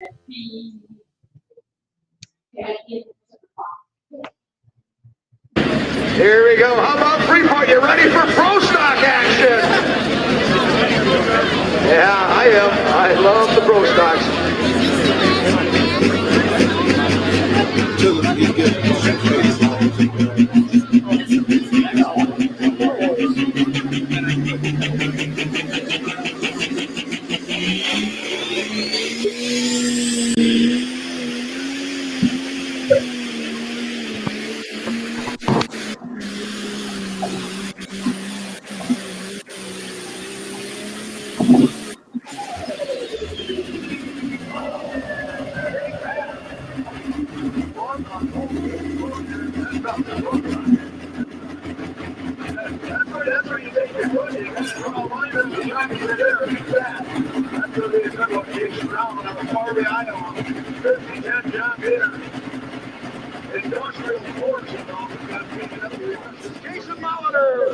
Here we go. How about Freeport? You ready for pro stock action? Yeah, I am. I love the pro stocks.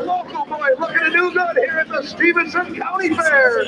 Local boy looking to do good here at the Stevenson County Fair.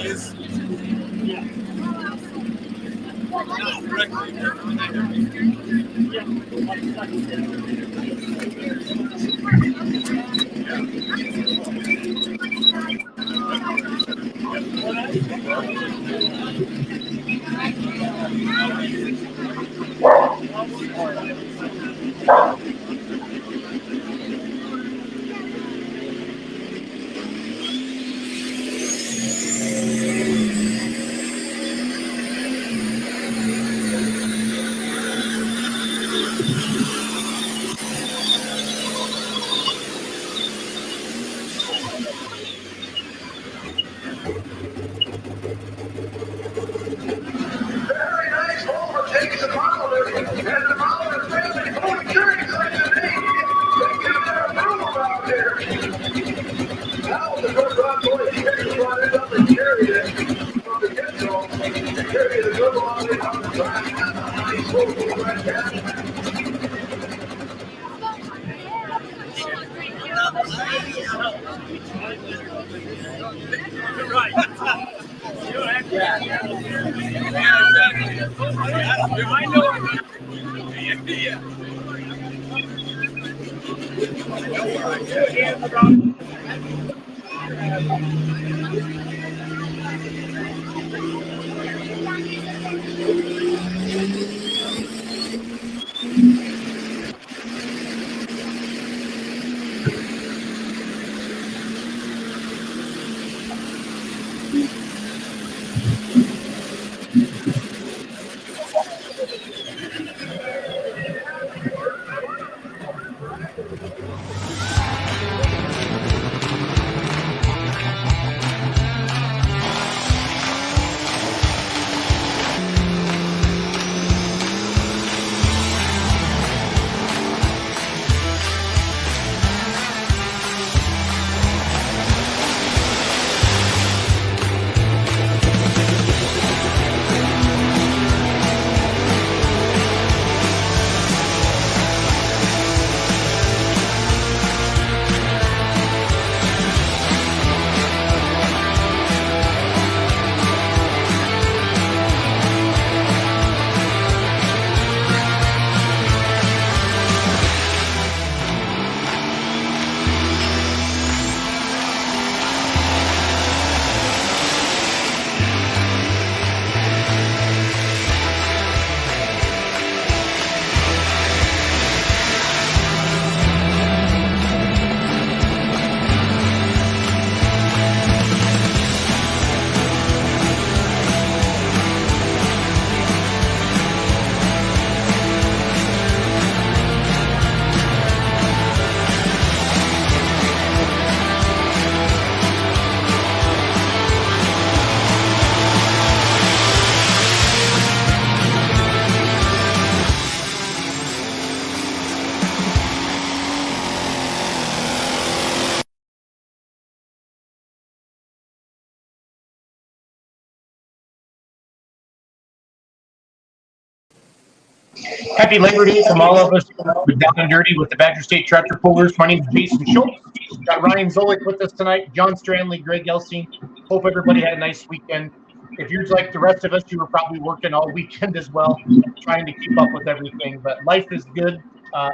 Happy Labor Day from all of us with Down and Dirty with the Badger State Tractor Pullers. My name is Jason Schultz. Got Ryan Zolik with us tonight, John Stanley, Greg Elsing. Hope everybody had a nice weekend. if you're like the rest of us, you were probably working all weekend as well, trying to keep up with everything. But life is good.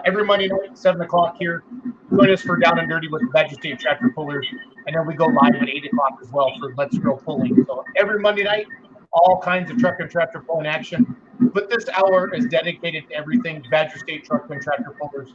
Every Monday night, 7 o'clock here. Join us for Down and Dirty with the Badger State Tractor Pullers. And then we go live at 8 o'clock as well for Let's Grill Pulling. So every Monday night, all kinds of truck and tractor pulling action. But this hour is dedicated to everything Badger State Truck and Tractor Pullers.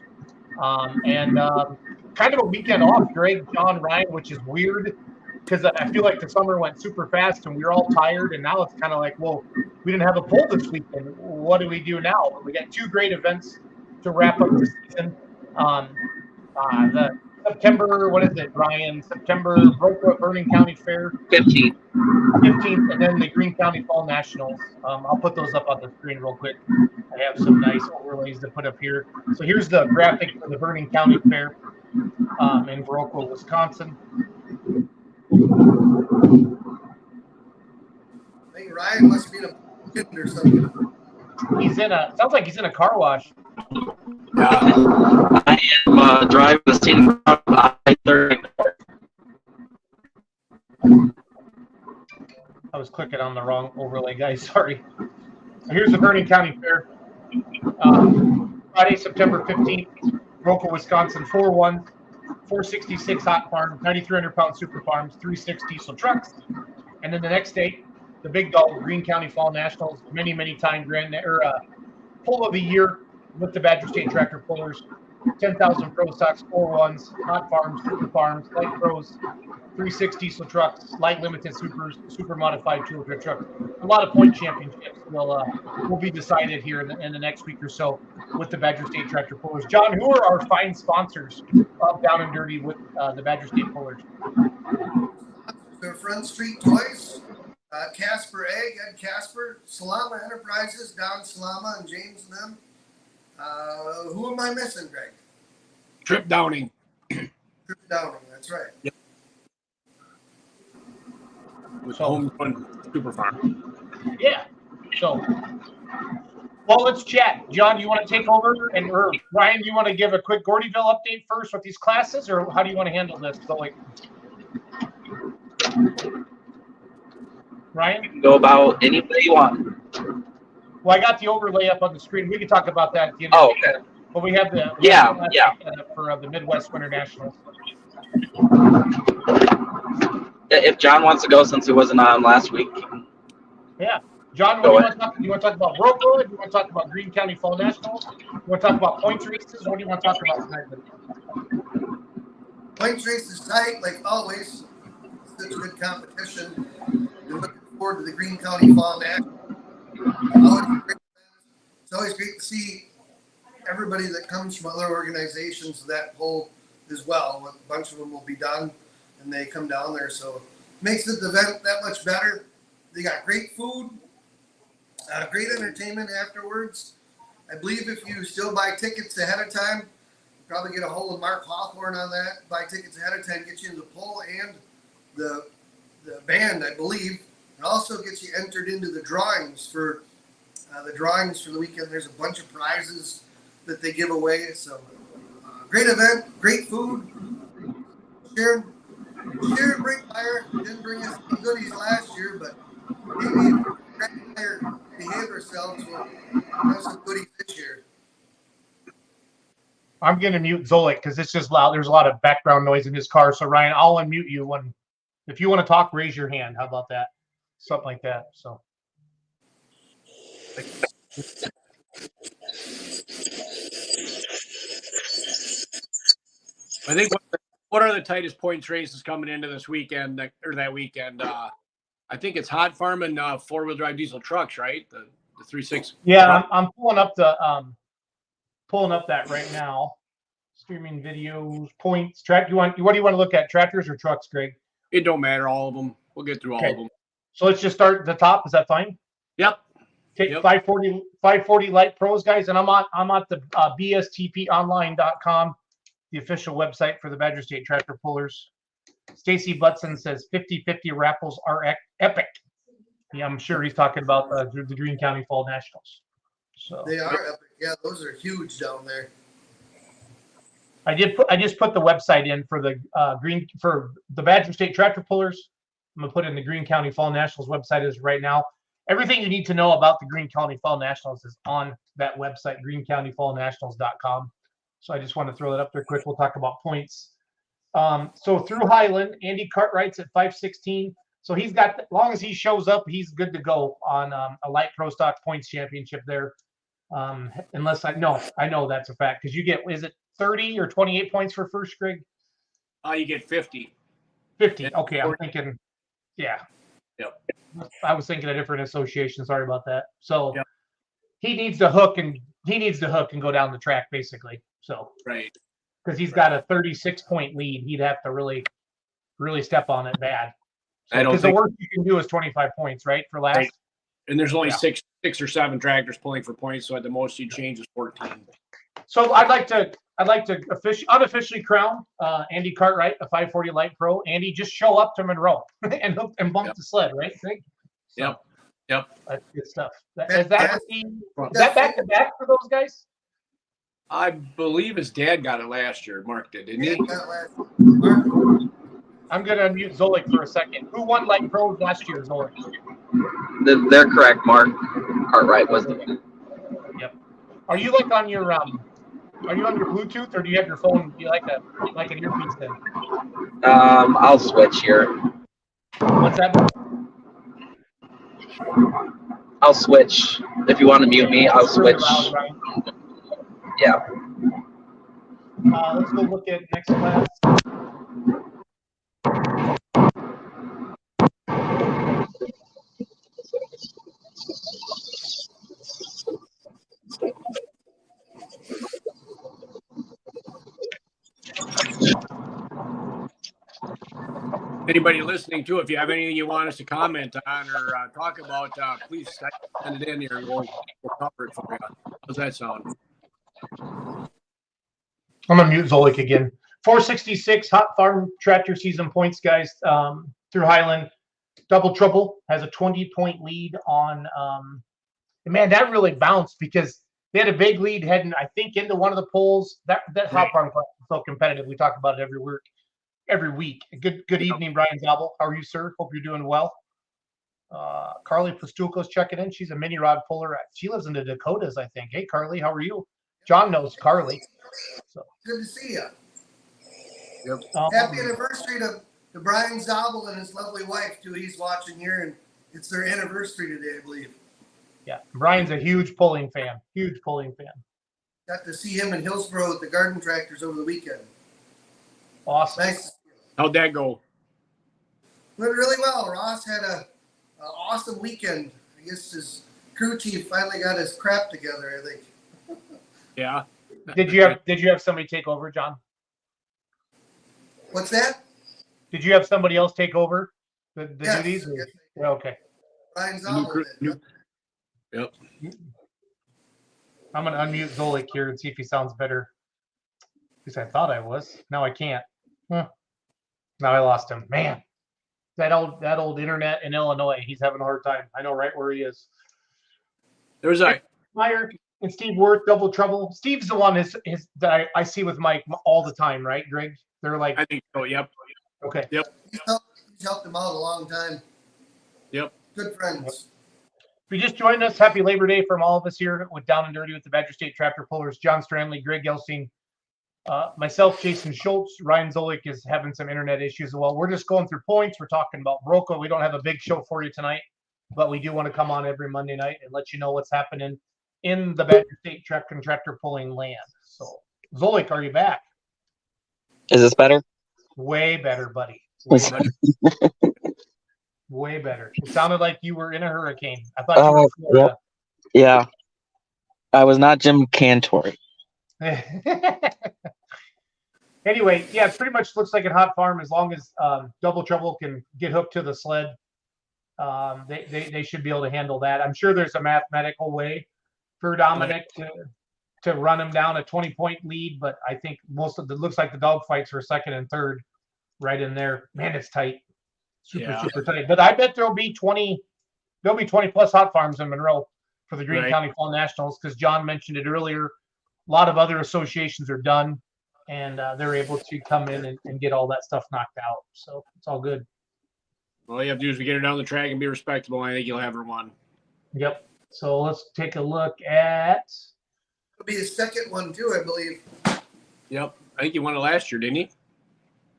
Kind of a weekend off, Greg, John, Ryan, which is weird because I feel like the summer went super fast and we were all tired. And now it's kind of like, well, we didn't have a pull this weekend. What do we do now? We got 2 great events to wrap up the season. The September, what is it, Ryan? September Vernon County Fair. 15th. 15th, and then the Greene County Fall Nationals. I'll put those up on the screen real quick. I have some nice overlays to put up here. So here's the graphic for the Vernon County Fair in Viroqua, Wisconsin. I think Ryan must be in a pit or something. Sounds like he's in a car wash. I am driving the scene of I-30. I was clicking on the wrong overlay, guys. Sorry. So here's the Vernon County Fair. Friday, September 15th, Viroqua, Wisconsin, 4-1, 466 hot farms, 9,300-pound super farms, 36 diesel trucks. And then the next day, the big dog, Greene County Fall Nationals, many time pull of the year with the Badger State Tractor Pullers, 10,000 pro stocks, 4-1s, hot farms, super farms, light pros, 360 diesel trucks, light limited supers, super modified tool grid trucks. A lot of point championships will be decided here in the next week or so with the Badger State Tractor Pullers. John, who are our fine sponsors of Down and Dirty with the Badger State Pullers? They're Front Street Toys, Casper Egg, Ed Casper, Salama Enterprises, Don Salama and James and them. Who am I missing, Greg? Trip Downing. Trip Downing, that's right. Yep. With Homegrown Super Farm. Yeah. So, well, let's chat. John, do you want to take over? And or Ryan, do you want to give a quick Gordyville update first with these classes, or how do you want to handle this? So, like, Ryan? You can go about any way you want. Well, I got the overlay up on the screen. We can talk about that at the end. Oh, okay. But we have the for the Midwest Winter Nationals. If John wants to go since he wasn't on last week. Yeah. John, what do you want to talk about? Viroqua? Do you want to talk about Greene County Fall Nationals? You want to talk about points races? What do you want to talk about tonight? Points races tight, like always. Such good competition. We're looking forward to the Greene County Fall Nationals. It's always great to see everybody that comes from other organizations that pull as well. A bunch of them will be done and they come down there, so it makes the event that much better. They got great food, great entertainment afterwards. I believe if you still buy tickets ahead of time, probably get a hold of Mark Hawthorne on that. Buy tickets ahead of time, get you in the poll and the band, I believe. It also gets you entered into the drawings for the weekend. There's a bunch of prizes that they give away. So great event, great food. Sharon, bring fire. Didn't bring us any goodies last year, but maybe if Greg and I behave ourselves, we'll have some goodies this year. I'm going to mute Zolik because it's just loud. There's a lot of background noise in his car. So Ryan, I'll unmute you if you want to talk, raise your hand. How about that? Something like that. So. I think what are the tightest points races coming into this weekend or that weekend? I think it's hot farm and 4-wheel drive diesel trucks, right? The 3.6. Yeah, I'm pulling up that right now. Streaming videos, points, track. What do you want to look at? Tractors or trucks, Greg? It don't matter, all of them. We'll get through all of them. So let's just start at the top. Is that fine? Yep. Take 540 light pros, guys, and I'm at the bstponline.com, the official website for the Badger State Tractor Pullers. Stacy Butson says 50-50 raffles are epic. Yeah, I'm sure he's talking about the Greene County Fall Nationals. So they are epic. Yeah, those are huge down there. I just put the website in for the for the Badger State Tractor Pullers, I'm going to put it in the Greene County Fall Nationals website is right now. Everything you need to know about the Greene County Fall Nationals is on that website, greencountyfallnationals.com. So I just want to throw that up there quick. We'll talk about points. So through Highland, Andy Cartwright's at 516. So he's got, as long as he shows up, he's good to go on a light pro stock points championship there. Unless I know that's a fact because you get, is it 30 or 28 points for first, Greg? You get 50. 50. Okay, I'm thinking, yeah. Yep. I was thinking a different association. Sorry about that. So yep. he needs to hook and go down the track basically. So right, because he's got a 36-point lead, he'd have to really step on it bad. So, because the worst you can do is 25 points, right, for last. Right. And there's only six or seven tractors pulling for points, so at the most you change is 14. So I'd like to unofficially crown Andy Cartwright a 540 light pro. Andy, just show up to Monroe and bump the sled, right? So, Yep. That's good stuff. Is that back to back for those guys? I believe his dad got it last year. Mark did, didn't he? I'm going to unmute Zolik for a second. Who won light pro last year, Zolik? They're correct, Mark. Cartwright was the. Yep. Are you like on your Bluetooth, or do you have your phone? Do you like an earpiece then? I'll switch here. What's that? I'll switch. If you want to mute me, I'll switch. Loud, right? Yeah. Let's go look at next class. Anybody listening to, if you have anything you want us to comment on or talk about, please send it in here. We'll cover it for you. How's that sound? I'm gonna mute Zolik again. 466 Hot Farm Tractor season points, guys. Through Highland, Double Trouble has a 20-point lead on. Man, that really bounced because they had a big lead heading, I think, into one of the polls. That Hot Farm class is so competitive. We talk about it every week. Good evening, Brian Zabel. How are you, sir? Hope you're doing well. Carly Pastulko's checking in. She's a mini rod puller. She lives in the Dakotas, I think. Hey, Carly, how are you? John knows Carly. So good to see you. Yep. Happy anniversary to Brian Zabel and his lovely wife too. He's watching here, and it's their anniversary today, I believe. Yeah, Brian's a huge pulling fan. Got to see him in Hillsborough with the garden tractors over the weekend. Awesome. Nice. How'd that go? Went really well. Ross had an awesome weekend. I guess his crew chief finally got his crap together, I think. Yeah. Did you have somebody take over, John? What's that? Did you have somebody else take over the Yes, duties? yes. Yeah, okay. Brian Zabel did. Yep. I'm gonna unmute Zolik here and see if he sounds better. At least I thought I was. Now I can't. Now I lost him. Man, that old internet in Illinois. He's having a hard time. I know right where he is. There's a Meyer and Steve Worth, Double Trouble. Steve's the one that I see with Mike all the time, right, Greg? They're like, I think so. Yep. Okay. Yep. He's helped him out a long time. Yep. Good friends. If you just joined us, happy Labor Day from all of us here with Down and Dirty with the Badger State Tractor Pullers. John Stanley, Greg Elsing, myself, Jason Schultz. Ryan Zolik is having some internet issues as well. We're just going through points. We're talking about Broca. We don't have a big show for you tonight, but we do want to come on every Monday night and let you know what's happening in the Badger State Tractor Pulling land. So, Zolik, are you back? Is this better? Way better, buddy. Way better. Way better. It sounded like you were in a hurricane. I thought you were in Florida. Yeah. I was not Jim Cantor. Anyway, yeah, it pretty much looks like a hot farm as long as Double Trouble can get hooked to the sled. They should be able to handle that. I'm sure there's a mathematical way for Dominic to run him down a 20-point lead, but I think most of it looks like the dogfights are second and third right in there. Man, it's tight. Super tight. But I bet there'll be 20 plus hot farms in Monroe for the Greene County Fall Nationals because John mentioned it earlier. A lot of other associations are done, and they're able to come in and get all that stuff knocked out. So it's all good. All you have to do is get her down the track and be respectable. And I think you'll have her won. Yep. So let's take a look at. It'll be his second one too, I believe. Yep. I think he won it last year, didn't he?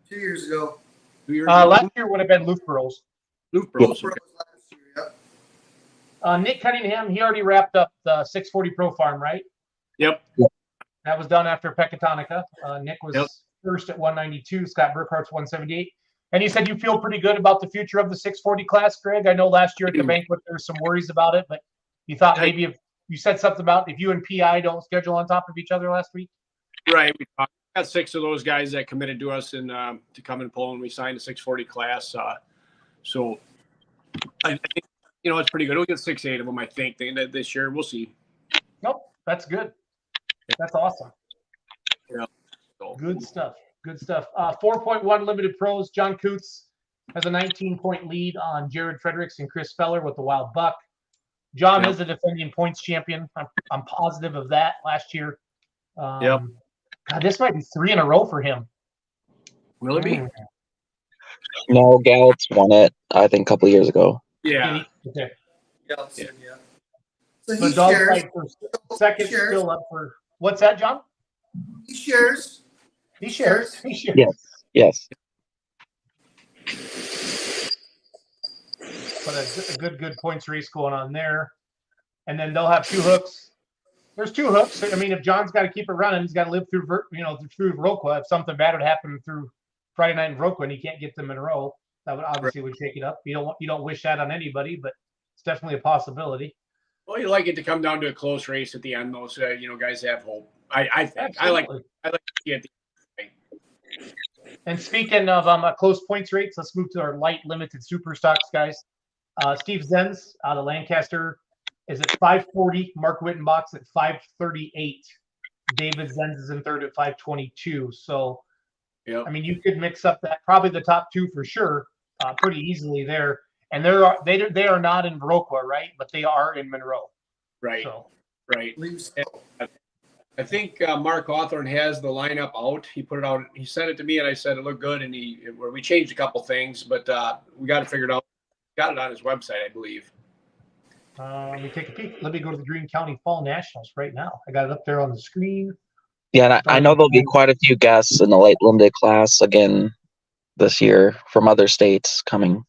2 years ago. 2 years ago? Last year would have been Luke Burrows. Luke Bros. Last year, yep. Nick Cunningham, he already wrapped up the 640 Pro Farm, right? Yep. That was done after Pecatonica. Nick was first at 192. Scott Burkhart's 178. And you said you feel pretty good about the future of the 640 class, Greg. I know last year at the banquet there were some worries about it, but you thought maybe if you said something about if you and PI don't schedule on top of each other last week. Right. We got 6 of those guys that committed to us and to come and pull, and we signed a 640 class. So I think, it's pretty good. We'll get 6, 8 of them, I think, this year. We'll see. Nope, that's good. That's awesome. Yeah. So, Good stuff. Good stuff. 4.1 limited pros. John Coots has a 19-point lead on Jared Fredericks and Chris Feller with the Wild Buck. John is a defending points champion. I'm positive of that last year. God, this might be 3 in a row for him. Will it be? No, Gallup's won it, I think, a couple of years ago. Yeah. Okay. Yeah. So The he dog shares. fight for second shares. still up for what's that, John? He shares. He shares. He shares. Yes. But a good points race going on there. And then they'll have 2 hooks. There's 2 hooks. I mean, if John's got to keep it running, he's got to live through Viroqua. If something bad would happen through Friday night in Viroqua and he can't get them in a row, that would obviously would shake it up. You don't wish that on anybody, but it's definitely a possibility. Well, you like it to come down to a close race at the end, though, so guys have hope. I think I like to see it. And speaking of close points rates, let's move to our light limited super stocks, guys. Steve Zenz out of Lancaster is at 540. Mark Wittenbach's at 538. David Zenz is in third at 522. So, I mean, you could mix up that probably the top 2 for sure, pretty easily there. And they are not in Viroqua, right? But they are in Monroe. Right. So. Right. I think Mark Hawthorne has the lineup out. He put it out. He sent it to me, and I said it looked good. And we changed a couple things, but we got it figured out. Got it on his website, I believe. Let me take a peek. Let me go to the Greene County Fall Nationals right now. I got it up there on the screen. Yeah, and I know there'll be quite a few guests in the light limited class again this year from other states coming.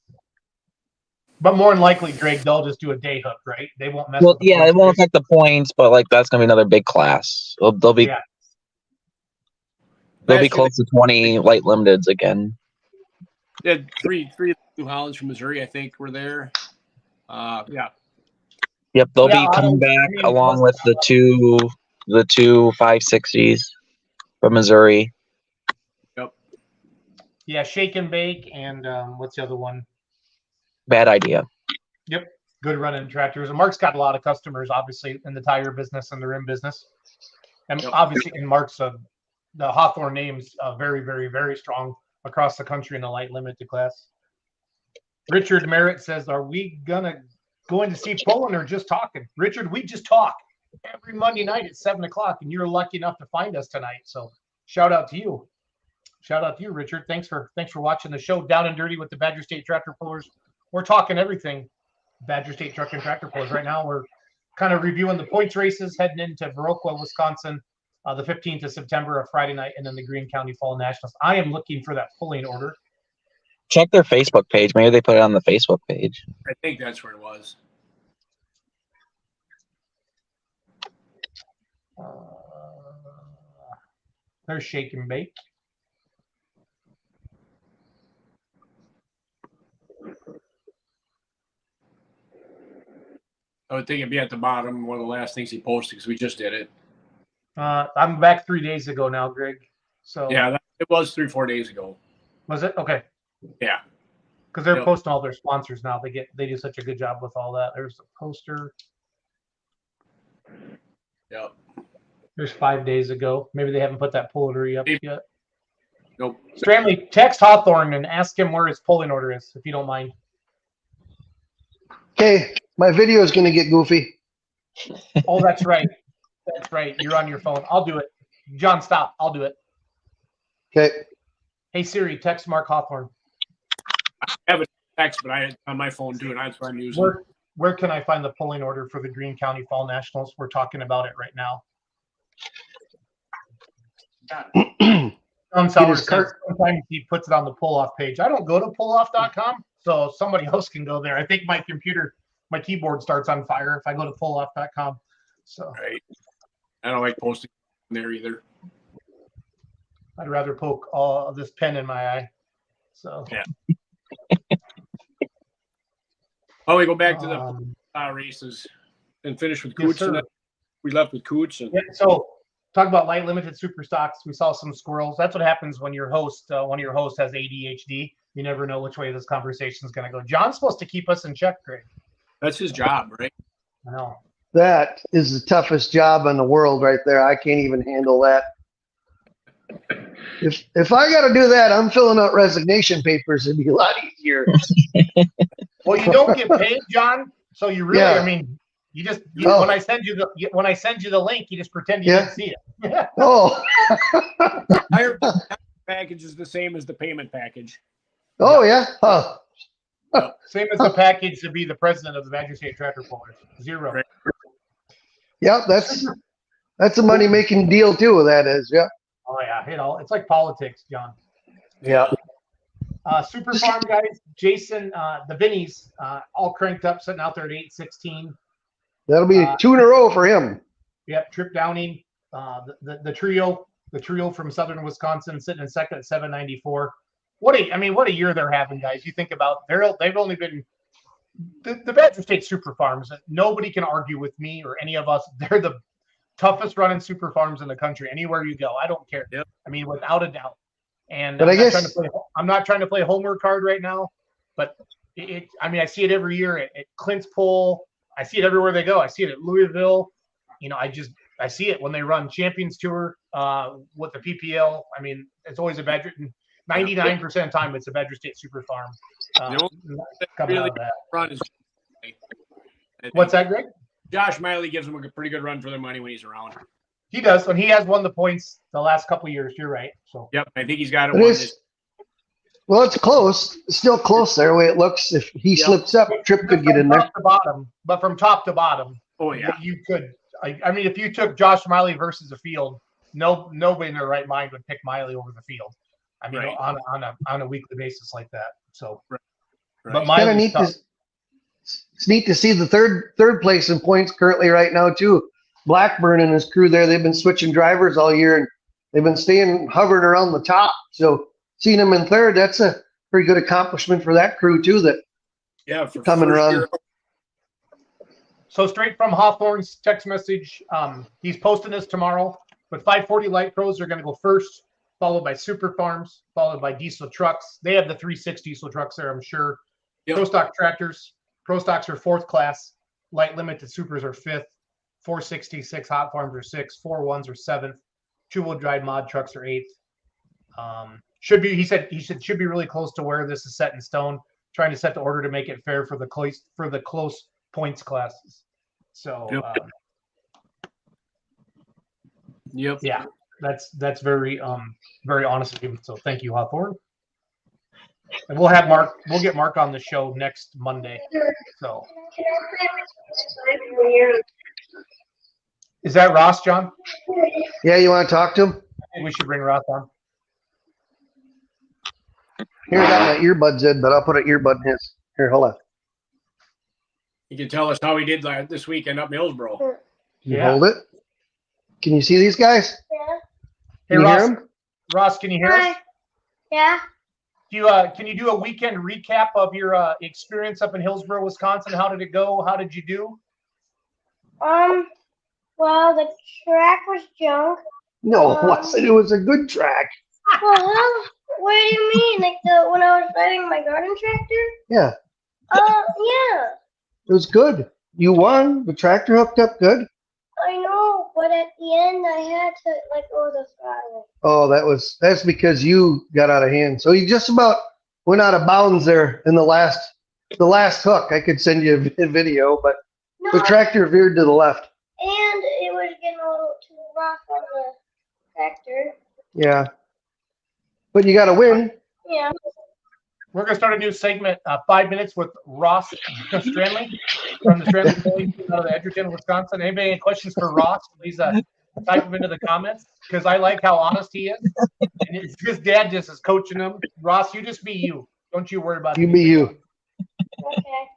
But more than likely, Greg, they'll just do a day hook, right? They won't mess. Well, yeah, it won't affect the points, but that's gonna be another big class. They'll be close to 20 light limiteds again. Yeah, three New Hollands from Missouri, I think, were there. Yep, they'll be coming back along with the two 560s from Missouri. Yep. Yeah, Shake and Bake and what's the other one? Bad idea. Yep, good running tractors. And Mark's got a lot of customers, obviously, in the tire business and the rim business. And obviously, in Mark's, the Hawthorne name's very, very, very strong across the country in the light limited class. Richard Merritt says, "Are we going to see pulling or just talking?" Richard, we just talk every Monday night at 7:00, and you're lucky enough to find us tonight. So, shout out to you. Shout out to you, Richard. Thanks for watching the show Down and Dirty with the Badger State Tractor Pullers. We're talking everything Badger State Truck and Tractor Pullers right now. We're kind of reviewing the points races heading into Viroqua, Wisconsin, the 15th of September, a Friday night, and then the Greene County Fall Nationals. I am looking for that pulling order. Check their Facebook page. Maybe they put it on the Facebook page. I think that's where it was. There's Shake and Bake. I would think it'd be at the bottom, one of the last things he posted, because we just did it. I'm back 3 days ago now, Greg. So yeah, it was 3-4 days ago. Was it? Okay. Yeah. Because they're posting all their sponsors now. They do such a good job with all that. There's the poster. Yep. There's 5 days ago. Maybe they haven't put that pull order up yet. Nope. Stanley, text Hawthorne and ask him where his pulling order is, if you don't mind. Okay, my video is going to get goofy. Oh, that's right. That's right. You're on your phone. I'll do it. John, stop. I'll do it. Okay. Hey, Siri, text Mark Hawthorne. I text, but I on my phone too, and that's what I'm using. Where can I find the polling order for the Greene County Fall Nationals? We're talking about it right now. John Sauer says sometimes he puts it on the pull-off page. I don't go to pulloff.com, so somebody else can go there. I think my keyboard starts on fire if I go to pulloff.com. So Right. I don't like posting there either. I'd rather poke all of this pen in my eye. So yeah. Oh, we go back to the races and finish with Coots. Yes, we left with Coots. And... Yeah, so talk about light limited super stocks. We saw some squirrels. That's what happens when your host, one of your hosts has ADHD. You never know which way this conversation is going to go. John's supposed to keep us in check, Greg. That's his job, right? I know. That is the toughest job in the world right there. I can't even handle that. If I got to do that, I'm filling out resignation papers. It'd be a lot easier. Well, you don't get paid, John. So you really, Yeah. I mean, when I send you the link, you just pretend you didn't see it. Oh. Higher package is the same as the payment package. Oh yeah. Huh. Same as the package to be the president of the Badger State Tractor Pullers. Zero. Right. Yep, that's a money making deal too. That is, yeah. Oh yeah, it's like politics, John. Yeah. Super Farm guys, Jason, the Vinnies, all cranked up, sitting out there at 816. That'll be 2 in a row for him. Yep, Trip Downing, the trio from Southern Wisconsin, sitting in second at 794. What a year they're having, guys. You think about they've only been the Badger State Super Farms. Nobody can argue with me or any of us. They're the toughest running super farms in the country. Anywhere you go, I don't care. Yep. I mean, without a doubt. And but I'm not trying to play homework card right now, but I see it every year at Clint's Pole. I see it everywhere they go. I see it at Louisville. I see it when they run Champions Tour with the PPL. I mean, it's always a Badger. 99% of the time, it's a Badger State Super Farm. Coming really out of that. Run is What's that, Greg? Josh Miley gives them a pretty good run for their money when he's around. He does, and he has won the points the last couple of years. You're right. So yep, I think he's got it. Well, it's close. It's still close there. The way it looks, if he slips up, Trip could get in there. But from top to bottom, oh yeah, you could. I mean, if you took Josh Miley versus a field, nobody in their right mind would pick Miley over the field. I mean, on a weekly basis like that. So, but Miley's tough. It's neat to see the third place in points currently right now too. Blackburn and his crew there, they've been switching drivers all year and they've been hovering around the top. So seeing them in third, that's a pretty good accomplishment for that crew too. For come and run. So straight from Hawthorne's text message, he's posting this tomorrow. But 540 Light Pros are going to go first, followed by Super Farms, followed by diesel trucks. They have the 3.6 diesel trucks there, I'm sure. Yep. Pro Stock tractors. Pro Stocks are 4th class. Light Limited Supers are 5th. 466 Hot Farms are 6th. 4.1s are 7th. 2-wheel drive mod trucks are 8th. He said should be really close to where this is set in stone. Trying to set the order to make it fair for the close points classes. So yeah, that's very very honest of him. So thank you, Hawthorne. And we'll get Mark on the show next Monday. So is that Ross, John? Yeah, you want to talk to him? I think we should bring Ross on. Here, I got my earbuds in, but I'll put an earbud in his. Here, hold on. You can tell us how he did this weekend up Millsboro. Can you hold it? Can you see these guys? Yeah. Hey, Ross. Ross, can you hear us? Yeah. Can you do a weekend recap of your experience up in Hillsboro, Wisconsin? How did it go? How did you do? Well, the track was junk. No, I said it was a good track. Well, what do you mean? Like when I was driving my garden tractor? Yeah. Yeah. It was good. You won. The tractor hooked up good. I know, but at the end I had to let go of the throttle. Oh, that's because you got out of hand. So you just about went out of bounds there in the last hook. I could send you a video, but the tractor veered to the left. And it was getting a little too rough on the tractor. Yeah. But you got to win. Yeah. We're going to start a new segment, 5 minutes with Ross Stanley from the Stanley Bowling Team out of Edgerton, Wisconsin. Anybody have questions for Ross? Please type them into the comments because I like how honest he is. And his dad just is coaching him. Ross, you just be you. Don't you worry about You anything. be you. Okay.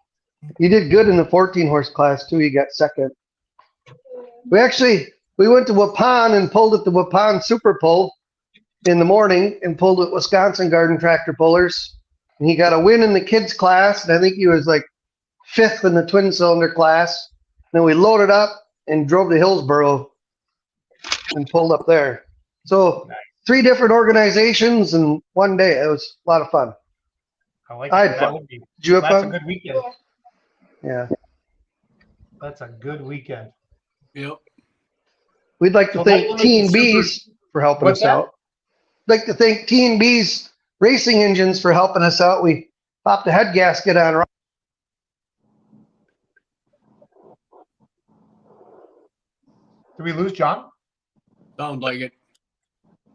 You did good in the 14 horse class too. You got second. We went to Waupun and pulled at the Waupun Super Pull in the morning and pulled at Wisconsin Garden Tractor Pullers. And he got a win in the kids class, and I think he was like 5th in the twin cylinder class. Then we loaded up and drove to Hillsboro and pulled up there. So 3 different organizations in one day. It was a lot of fun. I like I had it. fun. That would be. Did you have That's a fun? good weekend. Yeah. That's a good weekend. Yep. We'd like to So thank that T and limits B's for helping What's us that? out. I'd like to thank T and B's Racing Engines for helping us out. We popped the head gasket on. Did we lose John? Sounds like it.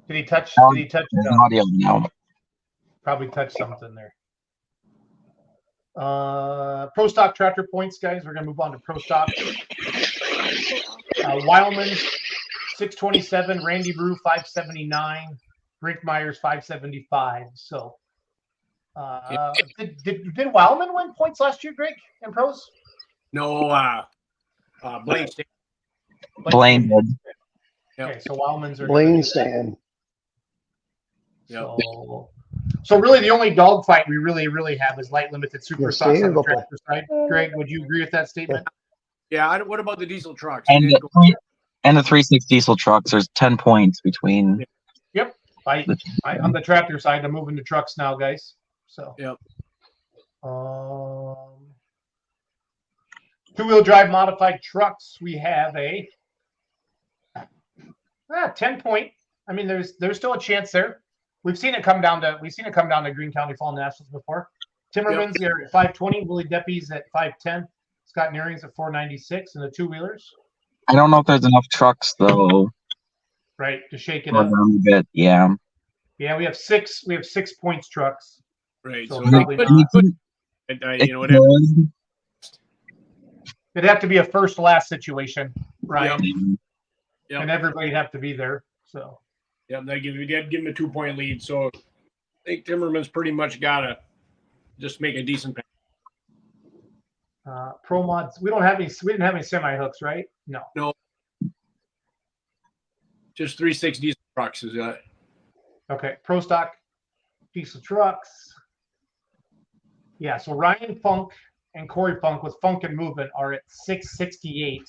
Did he touch? Did he touch? There's audio now. Probably touched something there. Pro Stock Tractor points, guys. We're gonna move on to Pro Stock. Wildman's 627, Randy Brew 579, Brinkmeyer's 575. So, did Wildman win points last year, Greg, in pros? No, Blaine. Blaine did. Okay, so Wildman's are Blaine stand. So really, the only dogfight we really have is light limited super stocks on the Understandable. tractor side. Greg, would you agree with that statement? Yeah. What about the diesel trucks? And the 3.6 diesel trucks. There's 10 points between. Yep. On the tractor side, I'm moving to trucks now, guys. So. Yep. Two-wheel drive modified trucks. We have a 10 point. I mean, there's still a chance there. We've seen it come down to Green County Fall Nationals before. Timmermans are at 520, Willie Deppy's at 510, Scott Nearing's at 496, and the two-wheelers. I don't know if there's enough trucks though. Right, to shake it For up. them a bit, yeah. Yeah, we have 6 points trucks. Right. So So probably they not. could, It you know, whatever. could. It'd have to be a first last situation, right? Yep. And everybody'd have to be there. So Yeah, they give him a 2-point lead. So I think Timmerman's pretty much gotta just make a decent pass. pro mods, we didn't have any semi hooks, right? No. Just 3.6 diesel trucks is that. Okay, pro stock diesel trucks. Yeah, so Ryan Funk and Corey Funk with Funk and Movement are at 668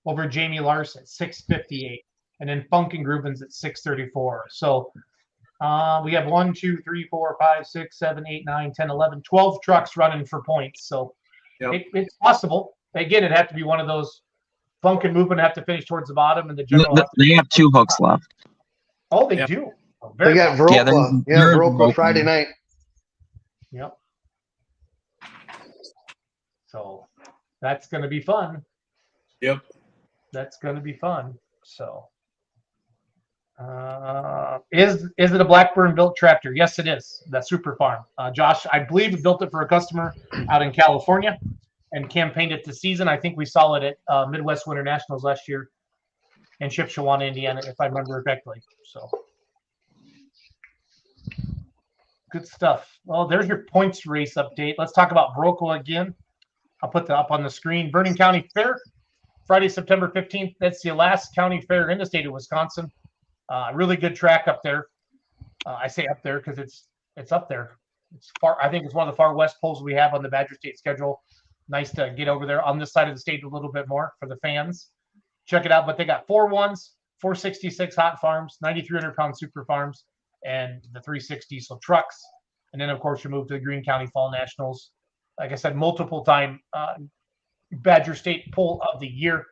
over Jamie Larson at 658. And then Funk and Grubens at 634. So we have 1, 2, 3, 4, 5, 6, 7, 8, 9, 10, 11, 12 trucks running for points. So it's possible. Again, it'd have to be one of those. Funk and Movement have to finish towards the bottom, and the general. They have 2 hooks left. Oh, they do. Oh, They got possible. Veroqua. Veroqua Friday night. Yep. So that's going to be fun. Yep. That's going to be fun. So is it a Blackburn built tractor? Yes, it is. That Super Farm. Josh, I believe, built it for a customer out in California and campaigned it this season. I think we saw it at Midwest Winter Nationals last year in Shipshewana, Indiana, if I remember correctly. So good stuff. Well, there's your points race update. Let's talk about Broco again. I'll put that up on the screen. Vernon County Fair, Friday, September 15th. That's the last county fair in the state of Wisconsin. Really good track up there. I say up there because it's up there. It's far. I think it's one of the far west poles we have on the Badger State schedule. Nice to get over there on this side of the state a little bit more for the fans. Check it out. But they got 4 1s, 466 hot farms, 9,300-pound super farms, and the 3.6 diesel trucks. And then, of course, you move to the Green County Fall Nationals. Like I said, multiple-time Badger State Pull of the Year.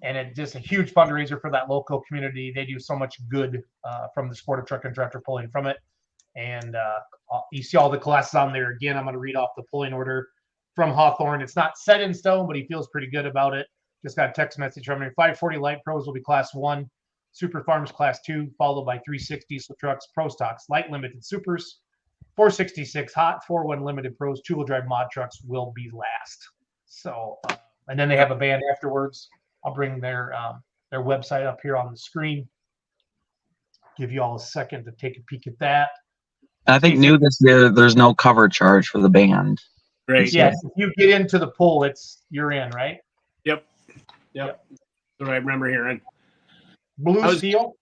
And it's just a huge fundraiser for that local community. They do so much good from the sport of truck and tractor pulling from it. And you see all the classes on there. Again, I'm going to read off the pulling order from Hawthorne. It's not set in stone, but he feels pretty good about it. Just got a text message from him. 540 Light Pros will be Class 1. Super Farms Class 2, followed by 3.6 diesel trucks. Pro Stocks Light Limited Supers. 466 hot, 4-1 limited pros, 2-wheel drive mod trucks will be last. So, and then they have a band afterwards. I'll bring their website up here on the screen. Give you all a second to take a peek at that. I think new this year, there's no cover charge for the band. Great. Yes, if you get into the pool, you're in, right? Yep. That's what I remember hearing. Blue Steel.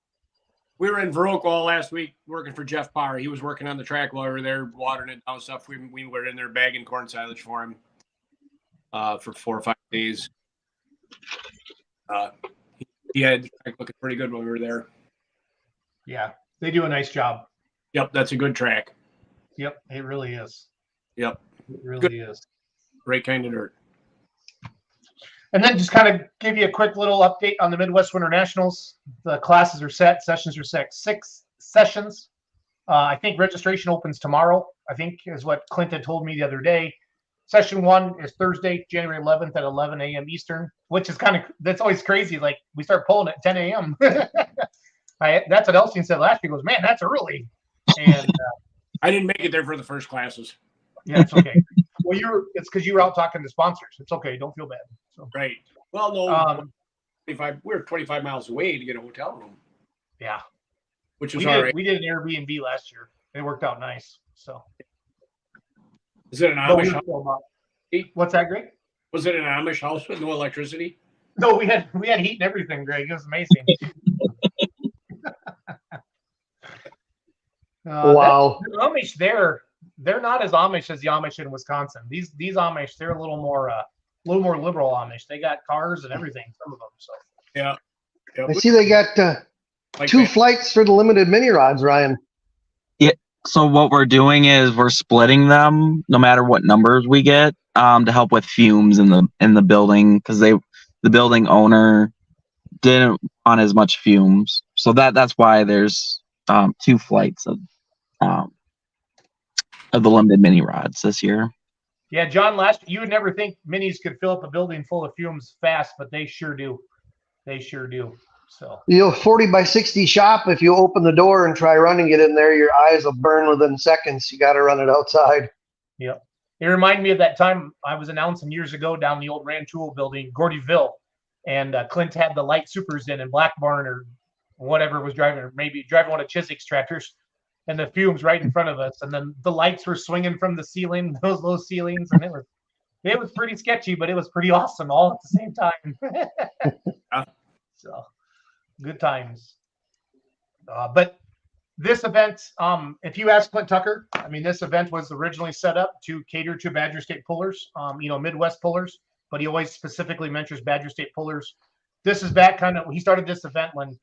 We were in Viroqua all last week working for Jeff Parr. He was working on the track while we were there, watering it down stuff. We were in there bagging corn silage for him for 4 or 5 days. He had looking pretty good when we were there. Yeah, they do a nice job. Yep, that's a good track. Yep, it really is. Yep, it really is. Great kind of dirt. And then just kind of give you a quick little update on the Midwest Winter Nationals. The classes are set, sessions are set, 6 sessions. I think registration opens tomorrow, I think is what Clint had told me the other day. Session 1 is Thursday, January 11th at 11 a.m. Eastern, which is that's always crazy. Like we start pulling at 10 a.m. That's what Elsie said last year. He goes, man, that's early. And I didn't make it there for the first classes. Yeah, it's okay. Well, it's because you were out talking to sponsors. It's okay. Don't feel bad. So. Right. Well, no, we're 25 miles away to get a hotel room. Yeah. Which is all right. We did an Airbnb last year. It worked out nice. So. Is it an Amish house? What's that, Greg? Was it an Amish house with no electricity? No, we had heat and everything, Greg. It was amazing. Wow. The Amish they're not as Amish as the Amish in Wisconsin. These Amish, they're a little more liberal Amish. They got cars and everything, some of them. So yeah. I see they got 2 flights for the limited mini rods, Ryan. Yeah. So what we're doing is we're splitting them, no matter what numbers we get, to help with fumes in the building, because the building owner didn't want as much fumes. So that's why there's 2 flights of the limited mini rods this year. Yeah, John, you would never think minis could fill up a building full of fumes fast, but they sure do. They sure do. So 40 by 60 shop. If you open the door and try running it in there, your eyes will burn within seconds. You got to run it outside. Yep. It reminded me of that time I was announcing years ago down the old Rantoul building, Gordyville, and Clint had the light supers in Black Barn or whatever was driving, or maybe driving one of Chiswick's tractors, and the fumes right in front of us, and then the lights were swinging from the ceiling, those low ceilings, and it was pretty sketchy, but it was pretty awesome all at the same time. So good times. But this event, if you ask Clint Tucker, I mean, this event was originally set up to cater to Badger State pullers, Midwest pullers, but he always specifically mentions Badger State pullers. This is back he started this event when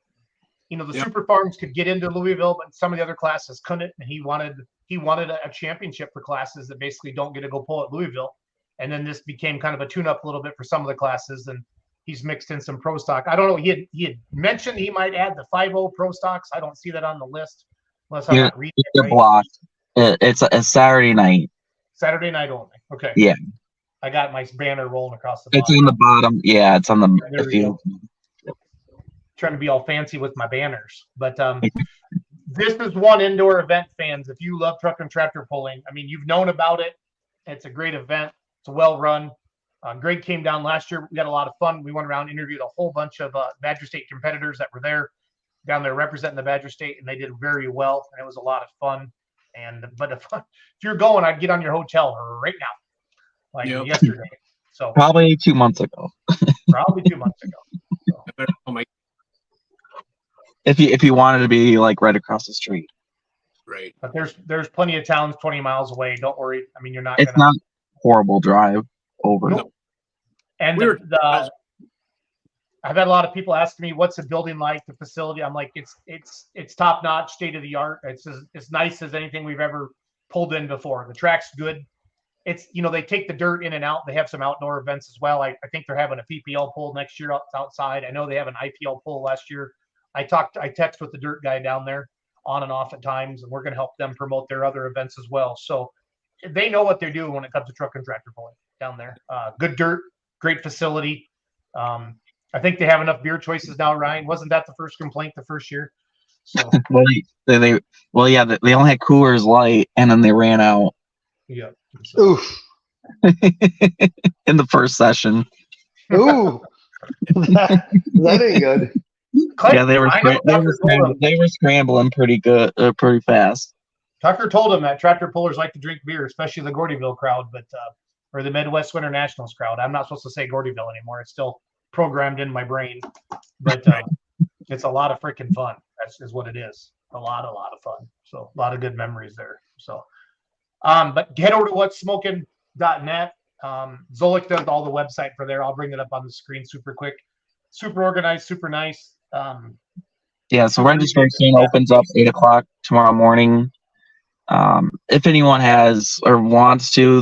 the super farms could get into Louisville, but some of the other classes couldn't. And he wanted a championship for classes that basically don't get to go pull at Louisville. And then this became kind of a tune-up a little bit for some of the classes. And he's mixed in some pro stock. I don't know. He had mentioned he might add the 5.0 pro stocks. I don't see that on the list unless I'm not reading it right. Blocked. It's a Saturday night. Saturday night only. Okay. Yeah. I got my banner rolling across the bottom. It's on the bottom. Yeah, it's on the field. Trying to be all fancy with my banners, but this is one indoor event, fans. If you love truck and tractor pulling, I mean, you've known about it. It's a great event. It's well run. Greg came down last year. We had a lot of fun. We went around, interviewed a whole bunch of Badger State competitors that were there down there representing the Badger State, and they did very well. And it was a lot of fun. But if you're going, I'd get on your hotel right now, like yesterday. So probably 2 months ago. Probably 2 months ago. So. Oh my. If you wanted to be like right across the street. Right. But there's plenty of towns 20 miles away. Don't worry. I mean, It's not horrible drive over. Nope. And I've had a lot of people asking me, what's the building like, the facility? I'm like, it's top notch, state of the art. It's as nice as anything we've ever pulled in before. The track's good. It's, they take the dirt in and out. They have some outdoor events as well. I think they're having a PPL pull next year outside. I know they have an IPL pull last year. I text with the dirt guy down there on and off at times, and we're going to help them promote their other events as well. So they know what they're doing when it comes to truck and tractor pulling down there. Good dirt, great facility. I think they have enough beer choices now, Ryan. Wasn't that the first complaint the first year? So Well, they only had Coors Light, and then they ran out yeah. So, Oof. in the first session. Ooh. that ain't good. Clay, Yeah, they were I know Tucker told him. they were scrambling pretty good, pretty fast. Tucker told him that tractor pullers like to drink beer, especially the Gordyville crowd, but or the Midwest Winter Nationals crowd. I'm not supposed to say Gordyville anymore. It's still programmed in my brain, but it's a lot of freaking fun. Is what it is. A lot of fun. So a lot of good memories there. So, but head over to whatsmoking.net. Zolik does all the website for there. I'll bring it up on the screen super quick. Super organized, super nice. Yeah, so registration opens up 8 o'clock tomorrow morning. If anyone has or wants to,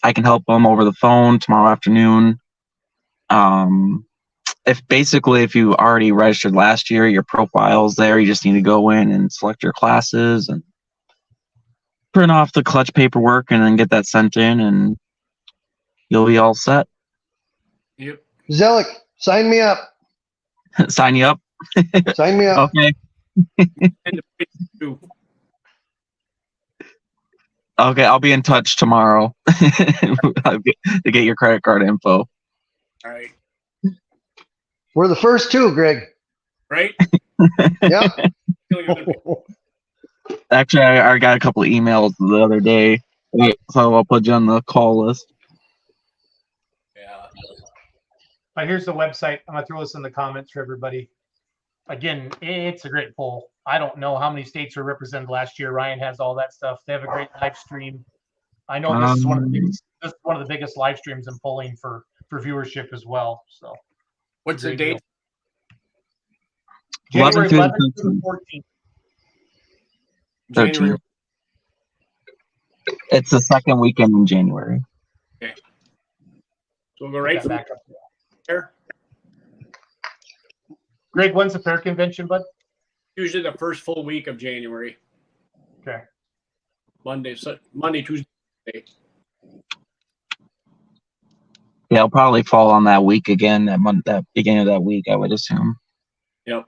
I can help them over the phone tomorrow afternoon. If you already registered last year, your profile's there. You just need to go in and select your classes and print off the clutch paperwork and then get that sent in, and you'll be all set. Yep. Zelik, sign me up. Sign you up. Sign me up. Okay. And the too. Okay, I'll be in touch tomorrow to get your credit card info. All right. We're the first two, Greg. Right? Yep. Actually, I got a couple of emails the other day, so I'll put you on the call list. Yeah. But here's the website. I'm gonna throw this in the comments for everybody. Again, it's a great poll. I don't know how many states were represented last year. Ryan has all that stuff. They have a great live stream. I know this is one of the biggest live streams in polling for viewership as well. So What's the date? January 11th 11th through the 14th. January. 13th. It's the second weekend in January. Okay. So we'll go right from Back up there. Greg, when's the fair convention, bud? Usually the first full week of January. Okay. Monday, Tuesday. Yeah, it'll probably fall on that week again, that beginning of that week, I would assume. Yep.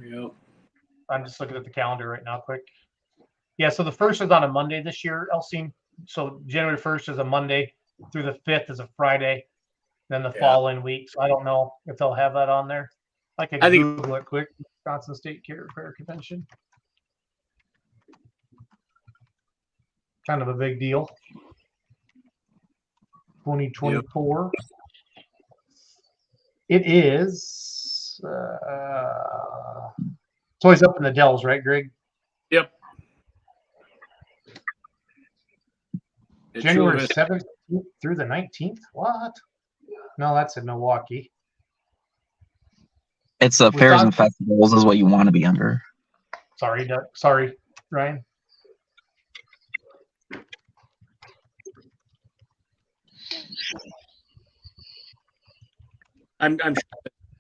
Yep. I'm just looking at the calendar right now, quick. Yeah, so the first is on a Monday this year, Elsine. So January 1st is a Monday through the 5th is a Friday, then the following week. So I don't know if they'll have that on there. I can Google it quick. Wisconsin State Fair Convention. Kind of a big deal. 2024. It is. It's always up in the Dells, right, Greg? Yep. January 7th through the 19th? What? No, that's in Milwaukee. It's the fairs and festivals is what you want to be under. Sorry, Doug. Sorry, Ryan. I'm sure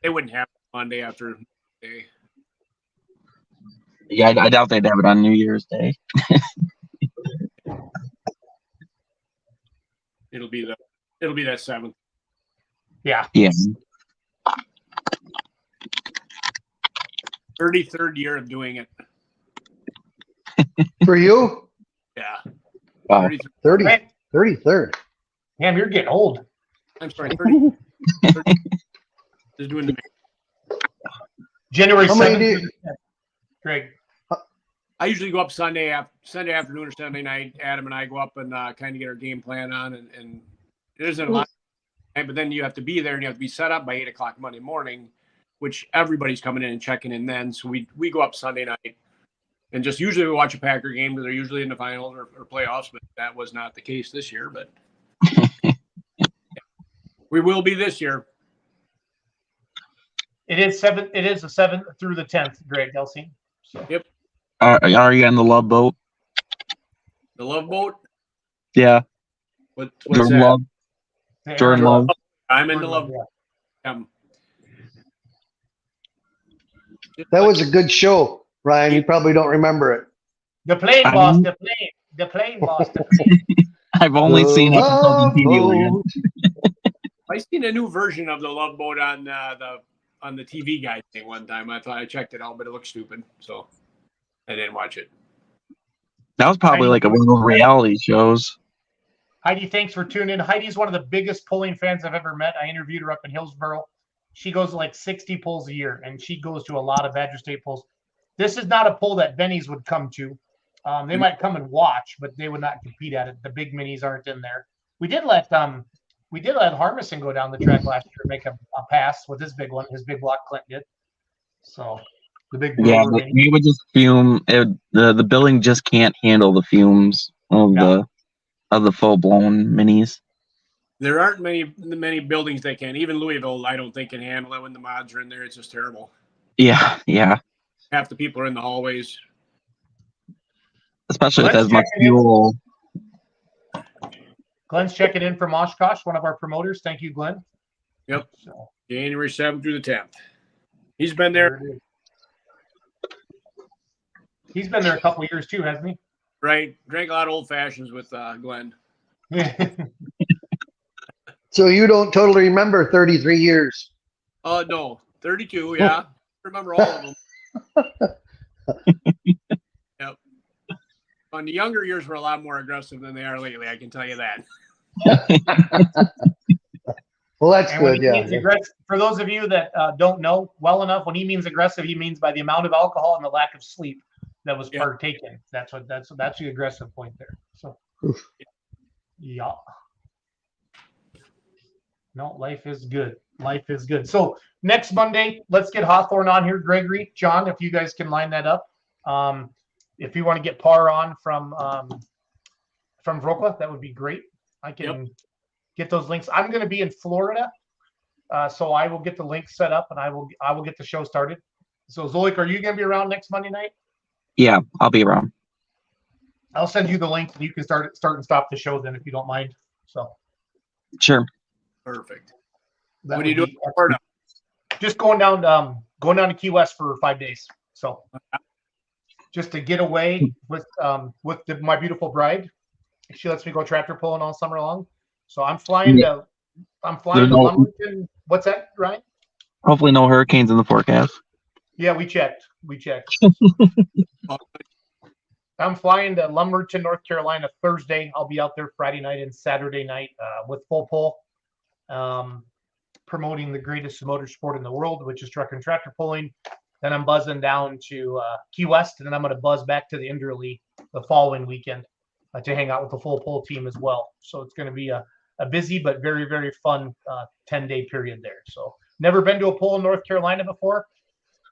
they wouldn't have it Monday after day. Yeah, I doubt they'd have it on New Year's Day. It'll be that 7th. Yeah. Yeah. 33rd year of doing it. For you? Yeah. Wow. 33rd. Damn, you're getting old. I'm sorry, 30. Just doing the January How many 7th. days? Greg. I usually go up Sunday afternoon or Sunday night. Adam and I go up and kind of get our game plan on, and it isn't a lot. But then you have to be there and you have to be set up by 8 o'clock Monday morning, which everybody's coming in and checking in then. So we go up Sunday night and just usually we watch a Packer game because they're usually in the finals or playoffs, but that was not the case this year. But we will be this year. It is the 7th through the 10th, Greg Elsine. So. Yep. Are you on the Love Boat? The Love Boat? Yeah. What's Jordan that? Love. Jordan Love. I'm in the Love Boat. That was a good show, Ryan. You probably don't remember it. The plane boss, the plane boss. I've only seen episodes on TV Land. I've seen a new version of the Love Boat on the on the TV guide thing one time. I thought I checked it out, but it looked stupid, so I didn't watch it. That was probably like one of those reality shows. Heidi, thanks for tuning in. Heidi's one of the biggest polling fans I've ever met. I interviewed her up in Hillsboro. She goes to like 60 polls a year, and she goes to a lot of Badger State polls. This is not a poll that Benny's would come to. They might come and watch, but they would not compete at it. The big minis aren't in there. We did let Harmison go down the track last year and make a pass with his big one, his big block Clint did. So the big but we would just fume. The building just can't handle the fumes of the full blown minis. There aren't many buildings that can. Even Louisville, I don't think, can handle it when the mods are in there. It's just terrible. Yeah. Half the people are in the hallways. Especially with as much fuel. Glenn's checking in from Oshkosh, one of our promoters. Thank you, Glenn. Yep. So, January 7th through the 10th. He's been there. He's been there a couple of years too, hasn't he? Right. Drank a lot of old fashions with Glenn. So you don't totally remember 33 years. No. 32, yeah. I remember all of them. Yep. And the younger years were a lot more aggressive than they are lately, I can tell you that. Well, that's and good, yeah. For those of you that don't know well enough, when he means aggressive, he means by the amount of alcohol and the lack of sleep that was partaken. That's the aggressive point there. So, yeah. No, life is good. Life is good. So next Monday, let's get Hawthorne on here. Gregory, John, if you guys can line that up. If you want to get Parr on from Wrocław, that would be great. I can get those links. I'm going to be in Florida, so I will get the link set up and I will get the show started. So Zolik, are you going to be around next Monday night? Yeah, I'll be around. I'll send you the link and you can start and stop the show then if you don't mind. So sure. Perfect. What are you doing in Florida? Just going down to Key West for 5 days. So just to get away with my beautiful bride. She lets me go tractor pulling all summer long. So I'm flying to Lumberton. What's that, Ryan? Hopefully no hurricanes in the forecast. Yeah, we checked. I'm flying to Lumberton, North Carolina Thursday. I'll be out there Friday night and Saturday night with Full Pull, promoting the greatest motorsport in the world, which is truck and tractor pulling. Then I'm buzzing down to Key West, and then I'm going to buzz back to the Inderley the following weekend to hang out with the Full Pull team as well. So it's going to be a busy but very, very fun 10-day period there. So never been to a pull in North Carolina before.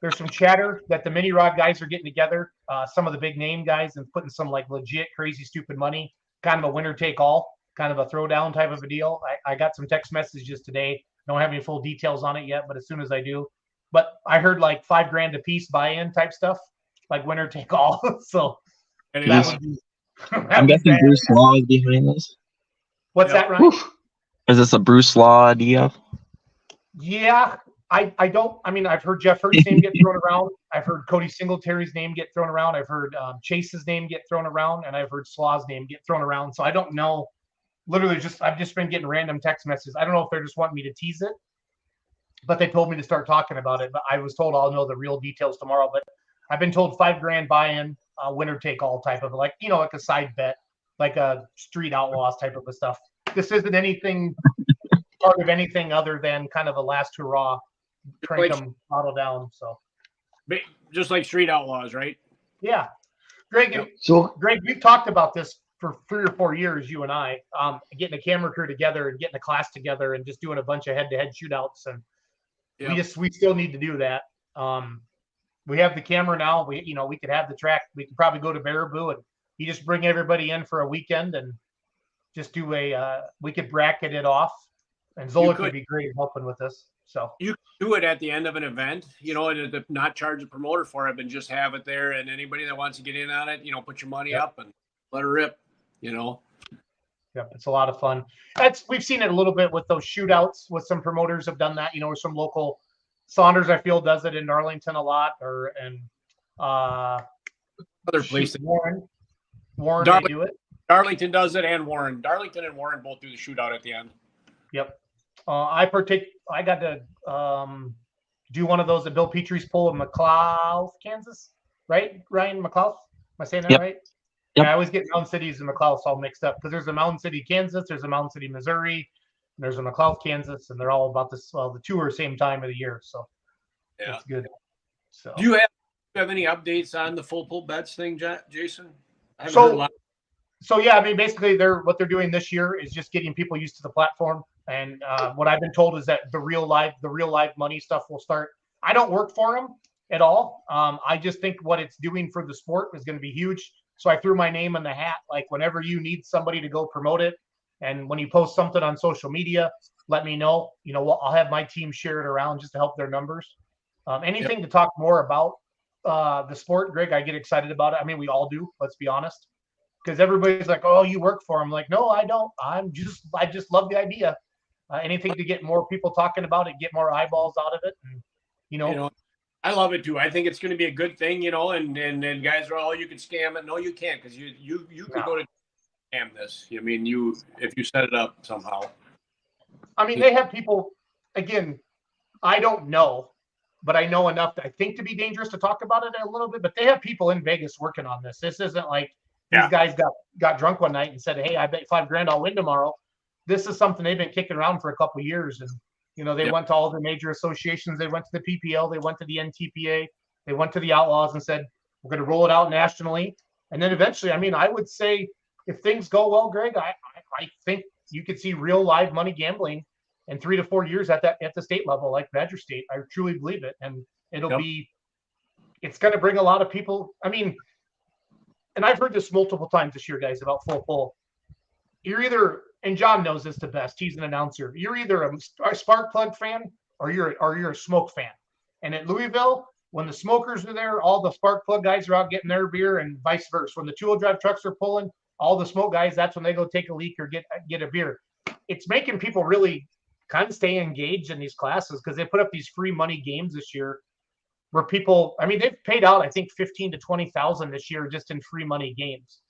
There's some chatter that the mini rod guys are getting together, some of the big name guys, and putting some like legit crazy stupid money, kind of a winner take all, kind of a throwdown type of a deal. I got some text messages today. Don't have any full details on it yet, but as soon as I do. But I heard like $5,000 a piece buy-in type stuff, like winner take all. So that would be, I'm guessing Bruce Law is behind this. What's that, Ryan? Is this a Bruce Law idea? Yeah. I've heard Jeff Hurt's name get thrown around. I've heard Cody Singletary's name get thrown around. I've heard Chase's name get thrown around, and I've heard Slaw's name get thrown around. So I don't know. Literally, I've just been getting random text messages. I don't know if they're just wanting me to tease it, but they told me to start talking about it. But I was told I'll know the real details tomorrow. But I've been told $5,000 buy-in, winner take all type of like a side bet, like a Street Outlaws type of a stuff. This isn't anything part of anything other than kind of a last hurrah. Crank them bottle down. So just like Street Outlaws, right? Yeah. Greg, we've talked about this for 3 or 4 years, you and I, getting a camera crew together and getting a class together and just doing a bunch of head-to-head shootouts. And we still need to do that. We have the camera now. We could have the track. We could probably go to Baraboo and you just bring everybody in for a weekend and just do we could bracket it off. And Zolik would be great at helping with this. So you could do it at the end of an event, and not charge a promoter for it, but just have it there. And anybody that wants to get in on it, put your money up and let her rip, Yep, it's a lot of fun. We've seen it a little bit with those shootouts. With some promoters have done that. Or some local. Saunders, I feel, does it in Darlington a lot, other places. Warren, they do it. Darlington does it, and Warren. Darlington and Warren both do the shootout at the end. Yep. I got to do one of those that Bill Petrie's pull in McLeod, Kansas, right? Ryan McLeod, am I saying that Yep. right? Yep. Yeah, I always get Mountain Cities and McLeod all mixed up because there's a Mountain City, Kansas, there's a Mountain City, Missouri, and there's a McLeod, Kansas, and they're all about this. Well, the two are same time of the year, so Yeah. it's good. So Do you have any updates on the full pull bets thing, Jason? I haven't heard a lot. So yeah, I mean, basically, what they're doing this year is just getting people used to the platform. And what I've been told is that the real live money stuff will start. I don't work for them at all. I just think what it's doing for the sport is going to be huge. So I threw my name in the hat. Like whenever you need somebody to go promote it, and when you post something on social media, let me know. You know, I'll have my team share it around just to help their numbers. Anything to talk more about the sport, Greg, I get excited about it. I mean, we all do. Let's be honest. Because everybody's like, "Oh, you work for them." Like, no, I don't. I just love the idea. Anything to get more people talking about it, get more eyeballs out of it, and I love it too. I think it's going to be a good thing, and guys are all, you can scam it. No, you can't, because you could go to scam this. I mean, if you set it up somehow. I mean, they have people. Again, I don't know, but I know enough I think to be dangerous to talk about it a little bit. But they have people in Vegas working on this. This isn't like these guys got drunk one night and said, "Hey, I bet $5,000 I'll win tomorrow." This is something they've been kicking around for a couple of years, and they went to all the major associations. They went to the PPL, they went to the NTPA, they went to the Outlaws and said, "We're going to roll it out nationally." And then eventually, I mean, I would say if things go well, Greg, I think you could see real live money gambling in 3 to 4 years at the state level, like Badger State. I truly believe it, and it's going to bring a lot of people. I mean, and I've heard this multiple times this year, guys, about full pull. You're either, and John knows this the best, he's an announcer, you're either a spark plug fan or you're a smoke fan. And at Louisville, when the smokers are there, all the spark plug guys are out getting their beer, and vice versa. When the 2-wheel drive trucks are pulling, all the smoke guys, that's when they go take a leak or get a beer. It's making people really kind of stay engaged in these classes because they put up these free money games this year where people, I mean, they've paid out, I think, 15 to 20,000 this year just in free money games.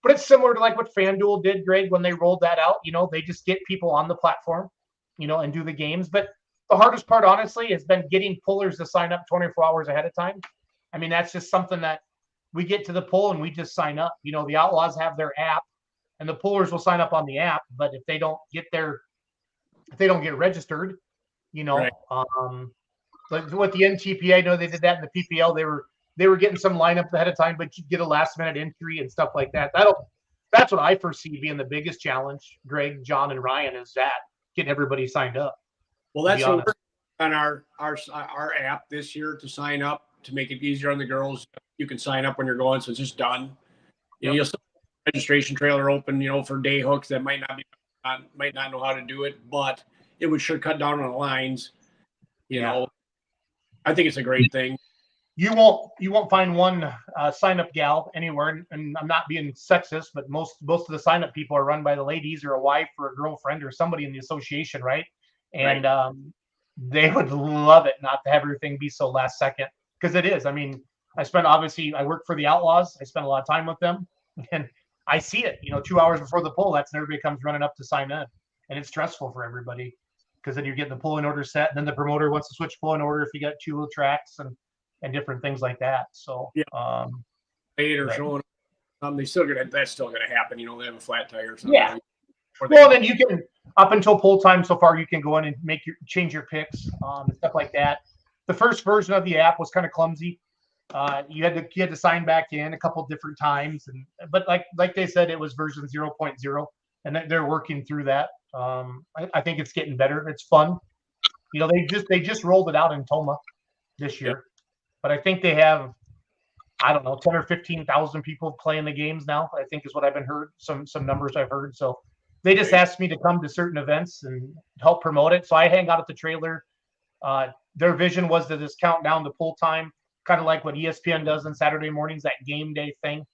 But it's similar to like what FanDuel did, Greg, when they rolled that out. They just get people on the platform, and do the games. But the hardest part, honestly, has been getting pullers to sign up 24 hours ahead of time. I mean, that's just something that we get to the pull and we just sign up. The Outlaws have their app, and the pullers will sign up on the app. But if they don't get registered, Right. Like what the NTPA, I know they did that in the PPL. They were getting some lineup ahead of time, but you get a last minute entry and stuff like that. That's what I foresee being the biggest challenge, Greg, John, and Ryan, is that getting everybody signed up. Well, that's what we're on our app this year to sign up, to make it easier on the girls. You can sign up when you're going, so it's just done. You'll still have a registration trailer open, for day hooks that might not know how to do it, but it would sure cut down on the lines. I think it's a great thing. You won't find one sign up gal anywhere, and I'm not being sexist, but most of the sign up people are run by the ladies or a wife or a girlfriend or somebody in the association, right? And they would love it not to have everything be so last second, because it is. I mean, I work for the Outlaws. I spend a lot of time with them, and I see it. 2 hours before the pull, that's when everybody comes running up to sign in, and it's stressful for everybody because then you're getting the pulling order set, and then the promoter wants to switch pulling order if you got 2 tracks and different things like that. So later showing that's still gonna happen. They have a flat tire or something. Yeah. Well, then you can, up until pull time so far, you can go in and change your picks and stuff like that. The first version of the app was kind of clumsy. You had to sign back in a couple different times, but like they said, it was version 0.0, and they're working through that. I think it's getting better. It's fun. They just rolled it out in Toma this year, but I think they have, I don't know, 10 or 15,000 people playing the games now, I think is what I've been heard. Some numbers I've heard. So they just asked me to come to certain events and help promote it. So I hang out at the trailer. Their vision was to just count down the pull time, kind of like what ESPN does on Saturday mornings, that game day thing.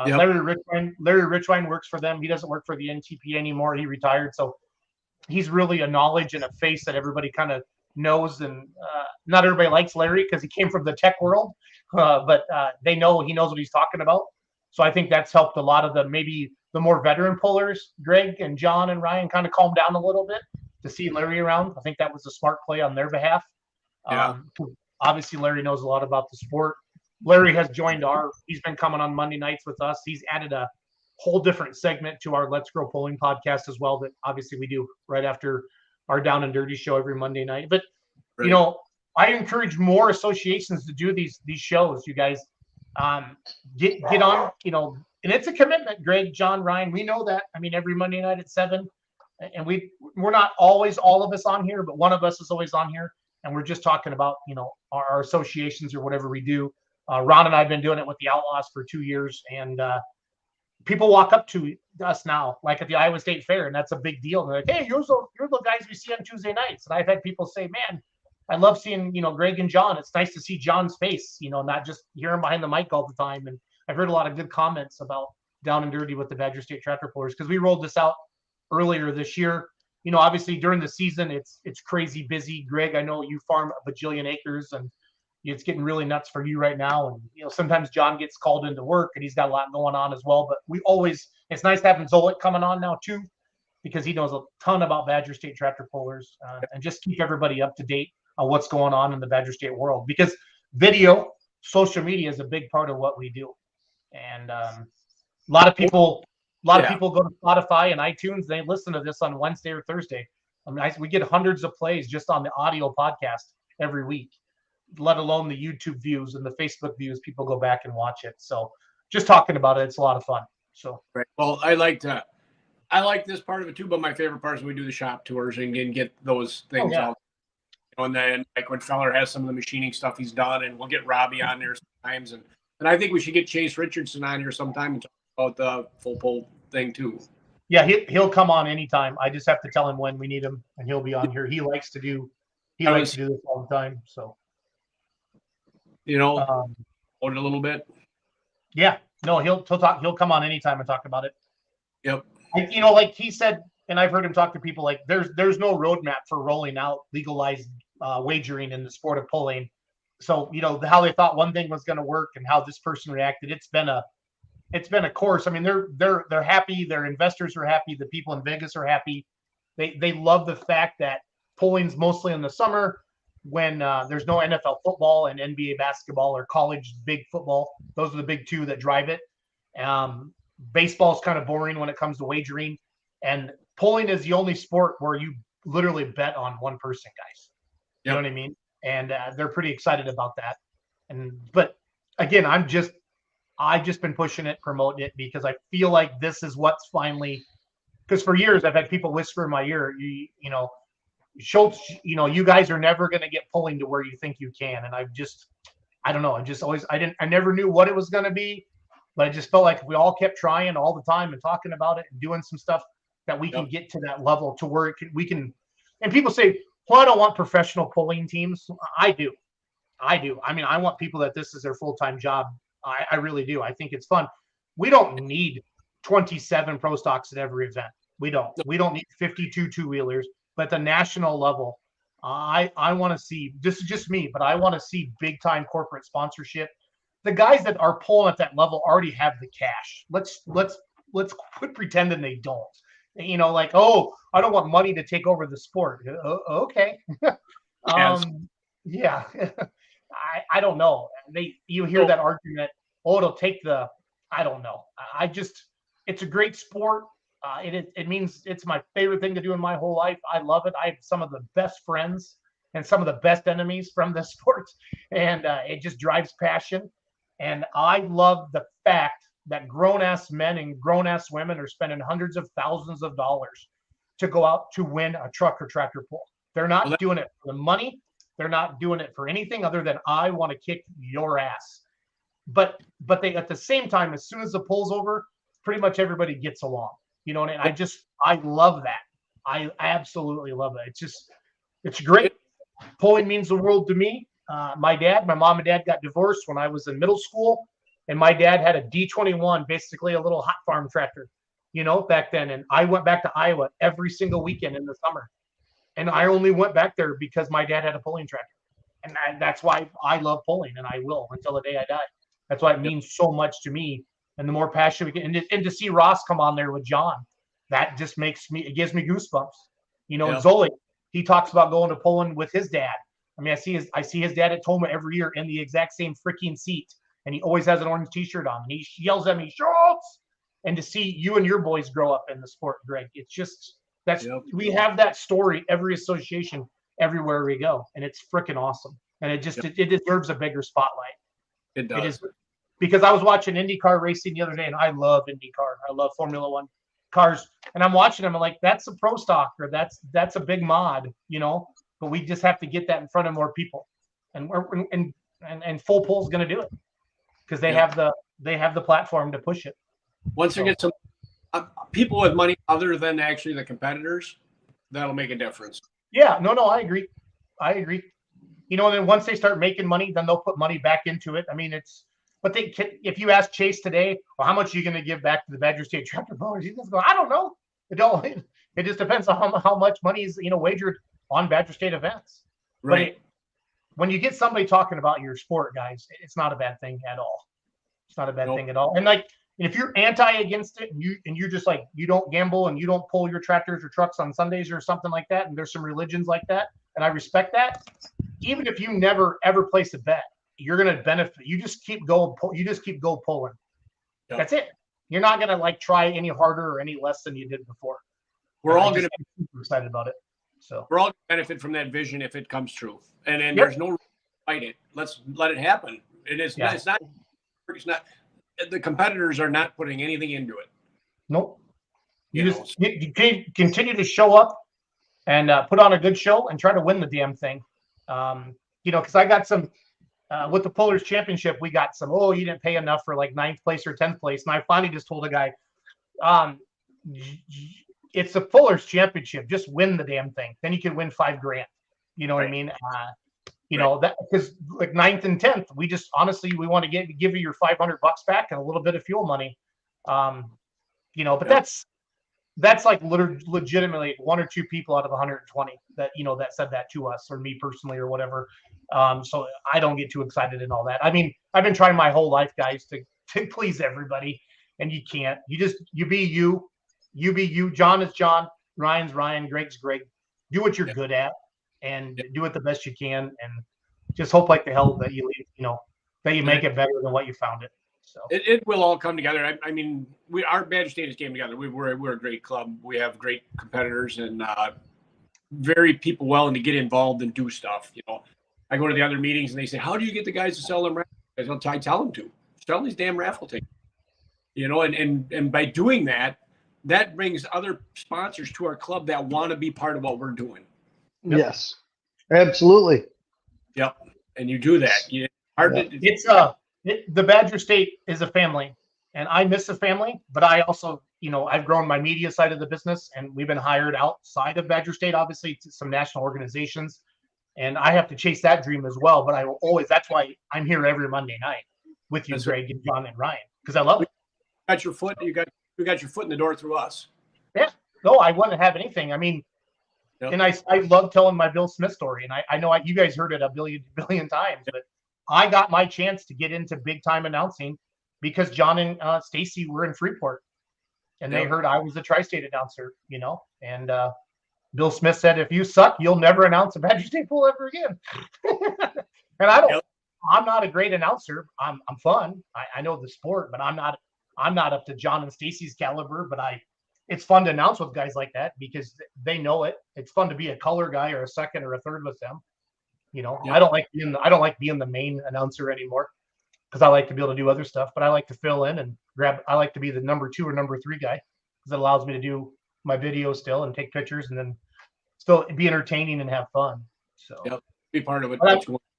Larry Richwine works for them. He doesn't work for the NTP anymore. He retired. So he's really a knowledge and a face that everybody kind of knows. And not everybody likes Larry because he came from the tech world, but he knows what he's talking about. So I think that's helped a lot of maybe the more veteran pullers, Greg and John and Ryan, kind of calm down a little bit to see Larry around. I think that was a smart play on their behalf. Yeah. Obviously, Larry knows a lot about the sport. Larry has joined he's been coming on Monday nights with us. He's added a whole different segment to our Let's Grow Polling podcast as well, that obviously we do right after our Down and Dirty show every Monday night. But, Right. you know, I encourage more associations to do these shows, you guys. Get on, you know, and it's a commitment, Greg, John, Ryan. We know that. I mean, every Monday night at 7, and we're not always all of us on here, but one of us is always on here, and we're just talking about, you know, our associations or whatever we do. Ron and I have been doing it with the Outlaws for 2 years, and people walk up to us now, like at the Iowa State Fair, and that's a big deal. They're like, "Hey, you're the guys we see on Tuesday nights." And I've had people say, "Man, I love seeing, you know, Greg and John. It's nice to see John's face, you know, not just hear him behind the mic all the time." And I've heard a lot of good comments about Down and Dirty with the Badger State Tractor Pullers, because we rolled this out earlier this year. You know, obviously during the season, it's crazy busy. Greg, I know you farm a bajillion acres, and it's getting really nuts for you right now. And, you know, sometimes John gets called into work and he's got a lot going on as well. But it's nice having Zolik coming on now too, because he knows a ton about Badger State Tractor Pullers, and just keep everybody up to date on what's going on in the Badger State world, because video, social media is a big part of what we do. And a lot of people go to Spotify and iTunes. They listen to this on Wednesday or Thursday. I mean, we get hundreds of plays just on the audio podcast every week, let alone the YouTube views and the Facebook views. People go back and watch it. So just talking about it, it's a lot of fun. So, Right. Well, I like this part of it too, but my favorite part is when we do the shop tours and get those things out. And then, like, when Feller has some of the machining stuff he's done, and we'll get Robbie on there sometimes. And I think we should get Chase Richardson on here sometime and talk about the full pull thing too. Yeah, he'll come on anytime. I just have to tell him when we need him, and he'll be on here. He likes to do this all the time. So, you know, hold it a little bit. Yeah, no, he'll talk. He'll come on anytime and talk about it. Yep. You know, like he said, and I've heard him talk to people, like there's no roadmap for rolling out legalized wagering in the sport of pulling. So, you know, how they thought one thing was going to work and how this person reacted, it's been a course. I mean, they're happy. Their investors are happy. The people in Vegas are happy. They love the fact that pulling's mostly in the summer, when there's no NFL football and NBA basketball or college big football. Those are the big two that drive it. Baseball's kind of boring when it comes to wagering, and pulling is the only sport where you literally bet on one person, guys. You know what I mean? And they're pretty excited about that. But again, I've just been pushing it, promoting it, because I feel like this is what's finally, because for years I've had people whisper in my ear, you know, Schultz, you know, you guys are never going to get pulling to where you think you can. And I don't know. I never knew what it was going to be, but I just felt like if we all kept trying all the time and talking about it and doing some stuff, that we can get to that level to where we can. And people say, well, I don't want professional pulling teams. I do. I mean, I want people that this is their full-time job. I really do. I think it's fun. We don't need 27 pro stocks at every event. We don't need 52 two-wheelers. But the national level, I want to see, this is just me, but I want to see big-time corporate sponsorship. The guys that are pulling at that level already have the cash. Let's quit pretending they don't. You know, like, oh, I don't want money to take over the sport. Okay. Yeah. I don't know. You hear that argument, oh, it'll take I don't know. It's a great sport. It means it's my favorite thing to do in my whole life. I love it. I have some of the best friends and some of the best enemies from this sport, and it just drives passion. And I love the fact that grown-ass men and grown-ass women are spending hundreds of thousands of dollars to go out to win a truck or tractor pull. They're not doing it for the money. They're not doing it for anything other than, I want to kick your ass. But they, at the same time, as soon as the pull's over, pretty much everybody gets along. You know, and I love that. I absolutely love it. It's great. Pulling means the world to me. My mom and dad got divorced when I was in middle school, and my dad had a D21, basically a little hot farm tractor, you know, back then. And I went back to Iowa every single weekend in the summer. And I only went back there because my dad had a pulling tractor. And that's why I love pulling, and I will until the day I die. That's why it means so much to me. And the more passion we get, and to see Ross come on there with John, that just it gives me goosebumps. You know, and Zolik, he talks about going to Poland with his dad. I mean, I see his dad at Toma every year in the exact same freaking seat, and he always has an orange T-shirt on, and he yells at me, "Schultz!" And to see you and your boys grow up in the sport, Greg, it's just we have that story every association everywhere we go, and it's freaking awesome, and it deserves a bigger spotlight. It does. It is, because I was watching IndyCar racing the other day, and I love IndyCar. I love Formula One cars, and I'm watching them. I'm like, that's a pro stock, or that's a big mod, you know. But we just have to get that in front of more people, and Full Pull's going to do it because they have the platform to push it. Once we get some people with money other than actually the competitors, that'll make a difference. Yeah, no, I agree. You know, and then once they start making money, then they'll put money back into it. I mean, but if you ask Chase today, well, how much are you going to give back to the Badger State Tractor Pullers? He's just going, I don't know. It just depends on how much money is, you know, wagered on Badger State events. Right. But when you get somebody talking about your sport, guys, it's not a bad thing at all. It's not a bad thing at all. And like, if you're against it, and you're just like, you don't gamble and you don't pull your tractors or trucks on Sundays or something like that, and there's some religions like that, and I respect that. Even if you never ever place a bet, you're gonna benefit. You just keep pulling. Yep. That's it. You're not gonna like try any harder or any less than you did before. We're all gonna be super excited about it. So we're all gonna benefit from that vision if it comes true. And there's no reason to fight it. Let's let it happen. And it's not. The competitors are not putting anything into it. Nope. You continue to show up and put on a good show and try to win the damn thing. You know, because I got some with the Pullers Championship, we got some, you didn't pay enough for like 9th place or 10th place. And I finally just told a guy, it's the Pullers Championship. Just win the damn thing. Then you can win $5,000. You know what I mean? You know, that because like 9th and 10th, we just honestly we want to give you your $500 back and a little bit of fuel money. You know, but that's like legitimately 1 or 2 people out of 120 that, you know, that said that to us, or me personally or whatever. So I don't get too excited and all that. I mean, I've been trying my whole life, guys, to please everybody, and you can't. You be you. John is John. Ryan's Ryan. Greg's Greg. Do what you're good at, and do it the best you can, and just hope like the hell that you leave, you know, that you make it better than what you found it. So it will all come together. I mean, our Badger State has came together. We're a great club. We have great competitors and very people willing to get involved and do stuff. You know, I go to the other meetings and they say, "How do you get the guys to sell them raffle tickets?" I tell them to sell these damn raffle tickets. You know, and by doing that, that brings other sponsors to our club that want to be part of what we're doing. Yep. Yes, absolutely. Yep, and you do that. The Badger State is a family, and I miss a family, but I also, you know, I've grown my media side of the business, and we've been hired outside of Badger State, obviously, to some national organizations, and I have to chase that dream as well. But I will always, that's why I'm here every Monday night with you, Greg, and John and Ryan, because I love it. You got your foot in the door through us. Yeah, no, I wouldn't have anything. I mean, and I love telling my Bill Smith story, and I know you guys heard it a billion times, but I got my chance to get into big time announcing because John and Stacy were in Freeport, and they heard I was the tri-state announcer, you know, and Bill Smith said, "If you suck, you'll never announce a Badger State Pool ever again." And I'm not a great announcer. I'm fun. I know the sport, but I'm not up to John and Stacy's caliber, but it's fun to announce with guys like that because they know it. It's fun to be a color guy or a second or a third with them. You know, I don't like being the main announcer anymore because I like to be able to do other stuff, but I like to fill in and I like to be the number 2 or number 3 guy because it allows me to do my video still and take pictures and then still be entertaining and have fun. So be part of it.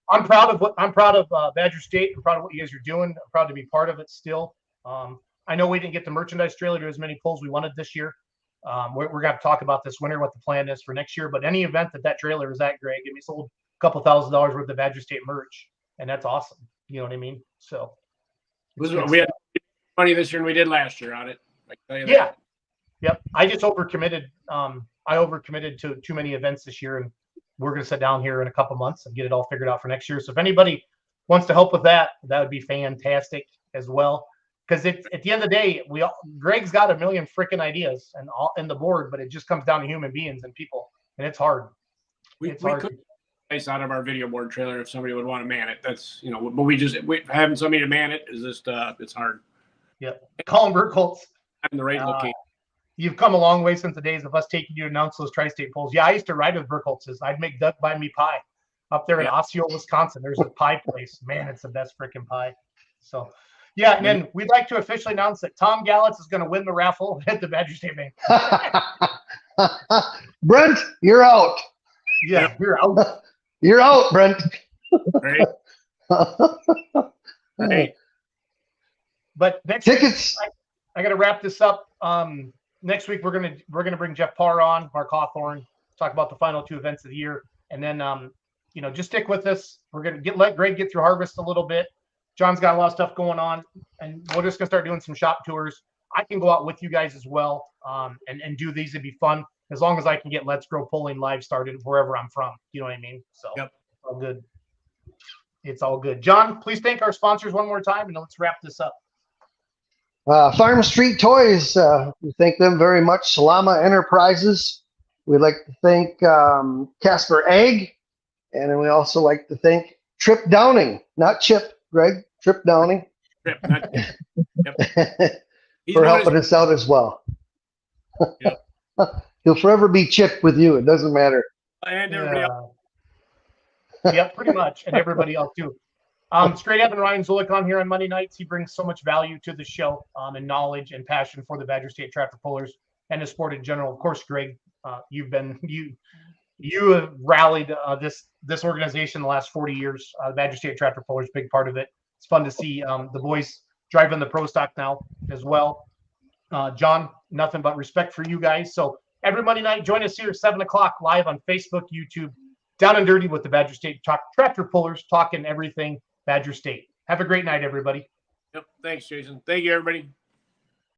I'm proud of Badger State. I'm proud of what you guys are doing. I'm proud to be part of it still. I know we didn't get the merchandise trailer to as many pulls we wanted this year. We're going to talk about this winter, what the plan is for next year. But any event that trailer is at, Greg, and we sold a couple $1,000s worth of Badger State merch, and that's awesome. You know what I mean? So we had money this year than we did last year on it. I can tell you that. Yeah. Yep. I just overcommitted. I overcommitted to too many events this year, and we're going to sit down here in a couple months and get it all figured out for next year. So if anybody wants to help with that, that would be fantastic as well. Because at the end of the day, Greg's got a million freaking ideas and the board, but it just comes down to human beings and people, and it's hard. We Nice out of our video board trailer if somebody would want to man it. That's, you know, but having somebody to man it is just, it's hard. Yep. Colin Burkholz, Having the right location. you've come a long way since the days of us taking you to announce those tri-state polls. Yeah, I used to ride with Burkholz's. I'd make Doug buy me pie up there in Osceola, Wisconsin. There's a pie place. Man, it's the best freaking pie. So, yeah, and then we'd like to officially announce that Tom Gallitz is going to win the raffle at the Badger State Bank. Brent, you're out. Yeah, you're out. You're out, Brent. Right? Right. But next week, Tickets. I got to wrap this up. Next week we're gonna bring Jeff Parr on, Mark Hawthorne, talk about the final 2 events of the year, and then just stick with us. We're gonna let Greg get through harvest a little bit. John's got a lot of stuff going on, and we're just gonna start doing some shop tours. I can go out with you guys as well, and do these. It'd be fun as long as I can get Let's Grow Polling live started wherever I'm from. You know what I mean? So Yep. All good. It's all good. John, please thank our sponsors one more time, and let's wrap this up. Farm Street Toys, we thank them very much. Salama Enterprises, we'd like to thank Casper Egg, and then we also like to thank Trip Downing, not Chip, Greg, Trip Downing, Yep. He's for known helping us out as well. Yep. He'll forever be Chip with you, it doesn't matter. and everybody else. Yep, pretty much, and everybody else too. Straight up and Ryan Zulik on here on Monday nights. He brings so much value to the show, and knowledge and passion for the Badger State Tractor Pullers and the sport in general. Of course, Greg, you have rallied this organization the last 40 years. Badger State Tractor Pullers, big part of it. It's fun to see the boys driving the pro stock now as well. John, nothing but respect for you guys. So every Monday night, join us here at 7 o'clock live on Facebook, YouTube, Down and Dirty with the Badger State Tractor Pullers, talking everything Badger State. Have a great night, everybody. Yep. Thanks, Jason. Thank you, everybody.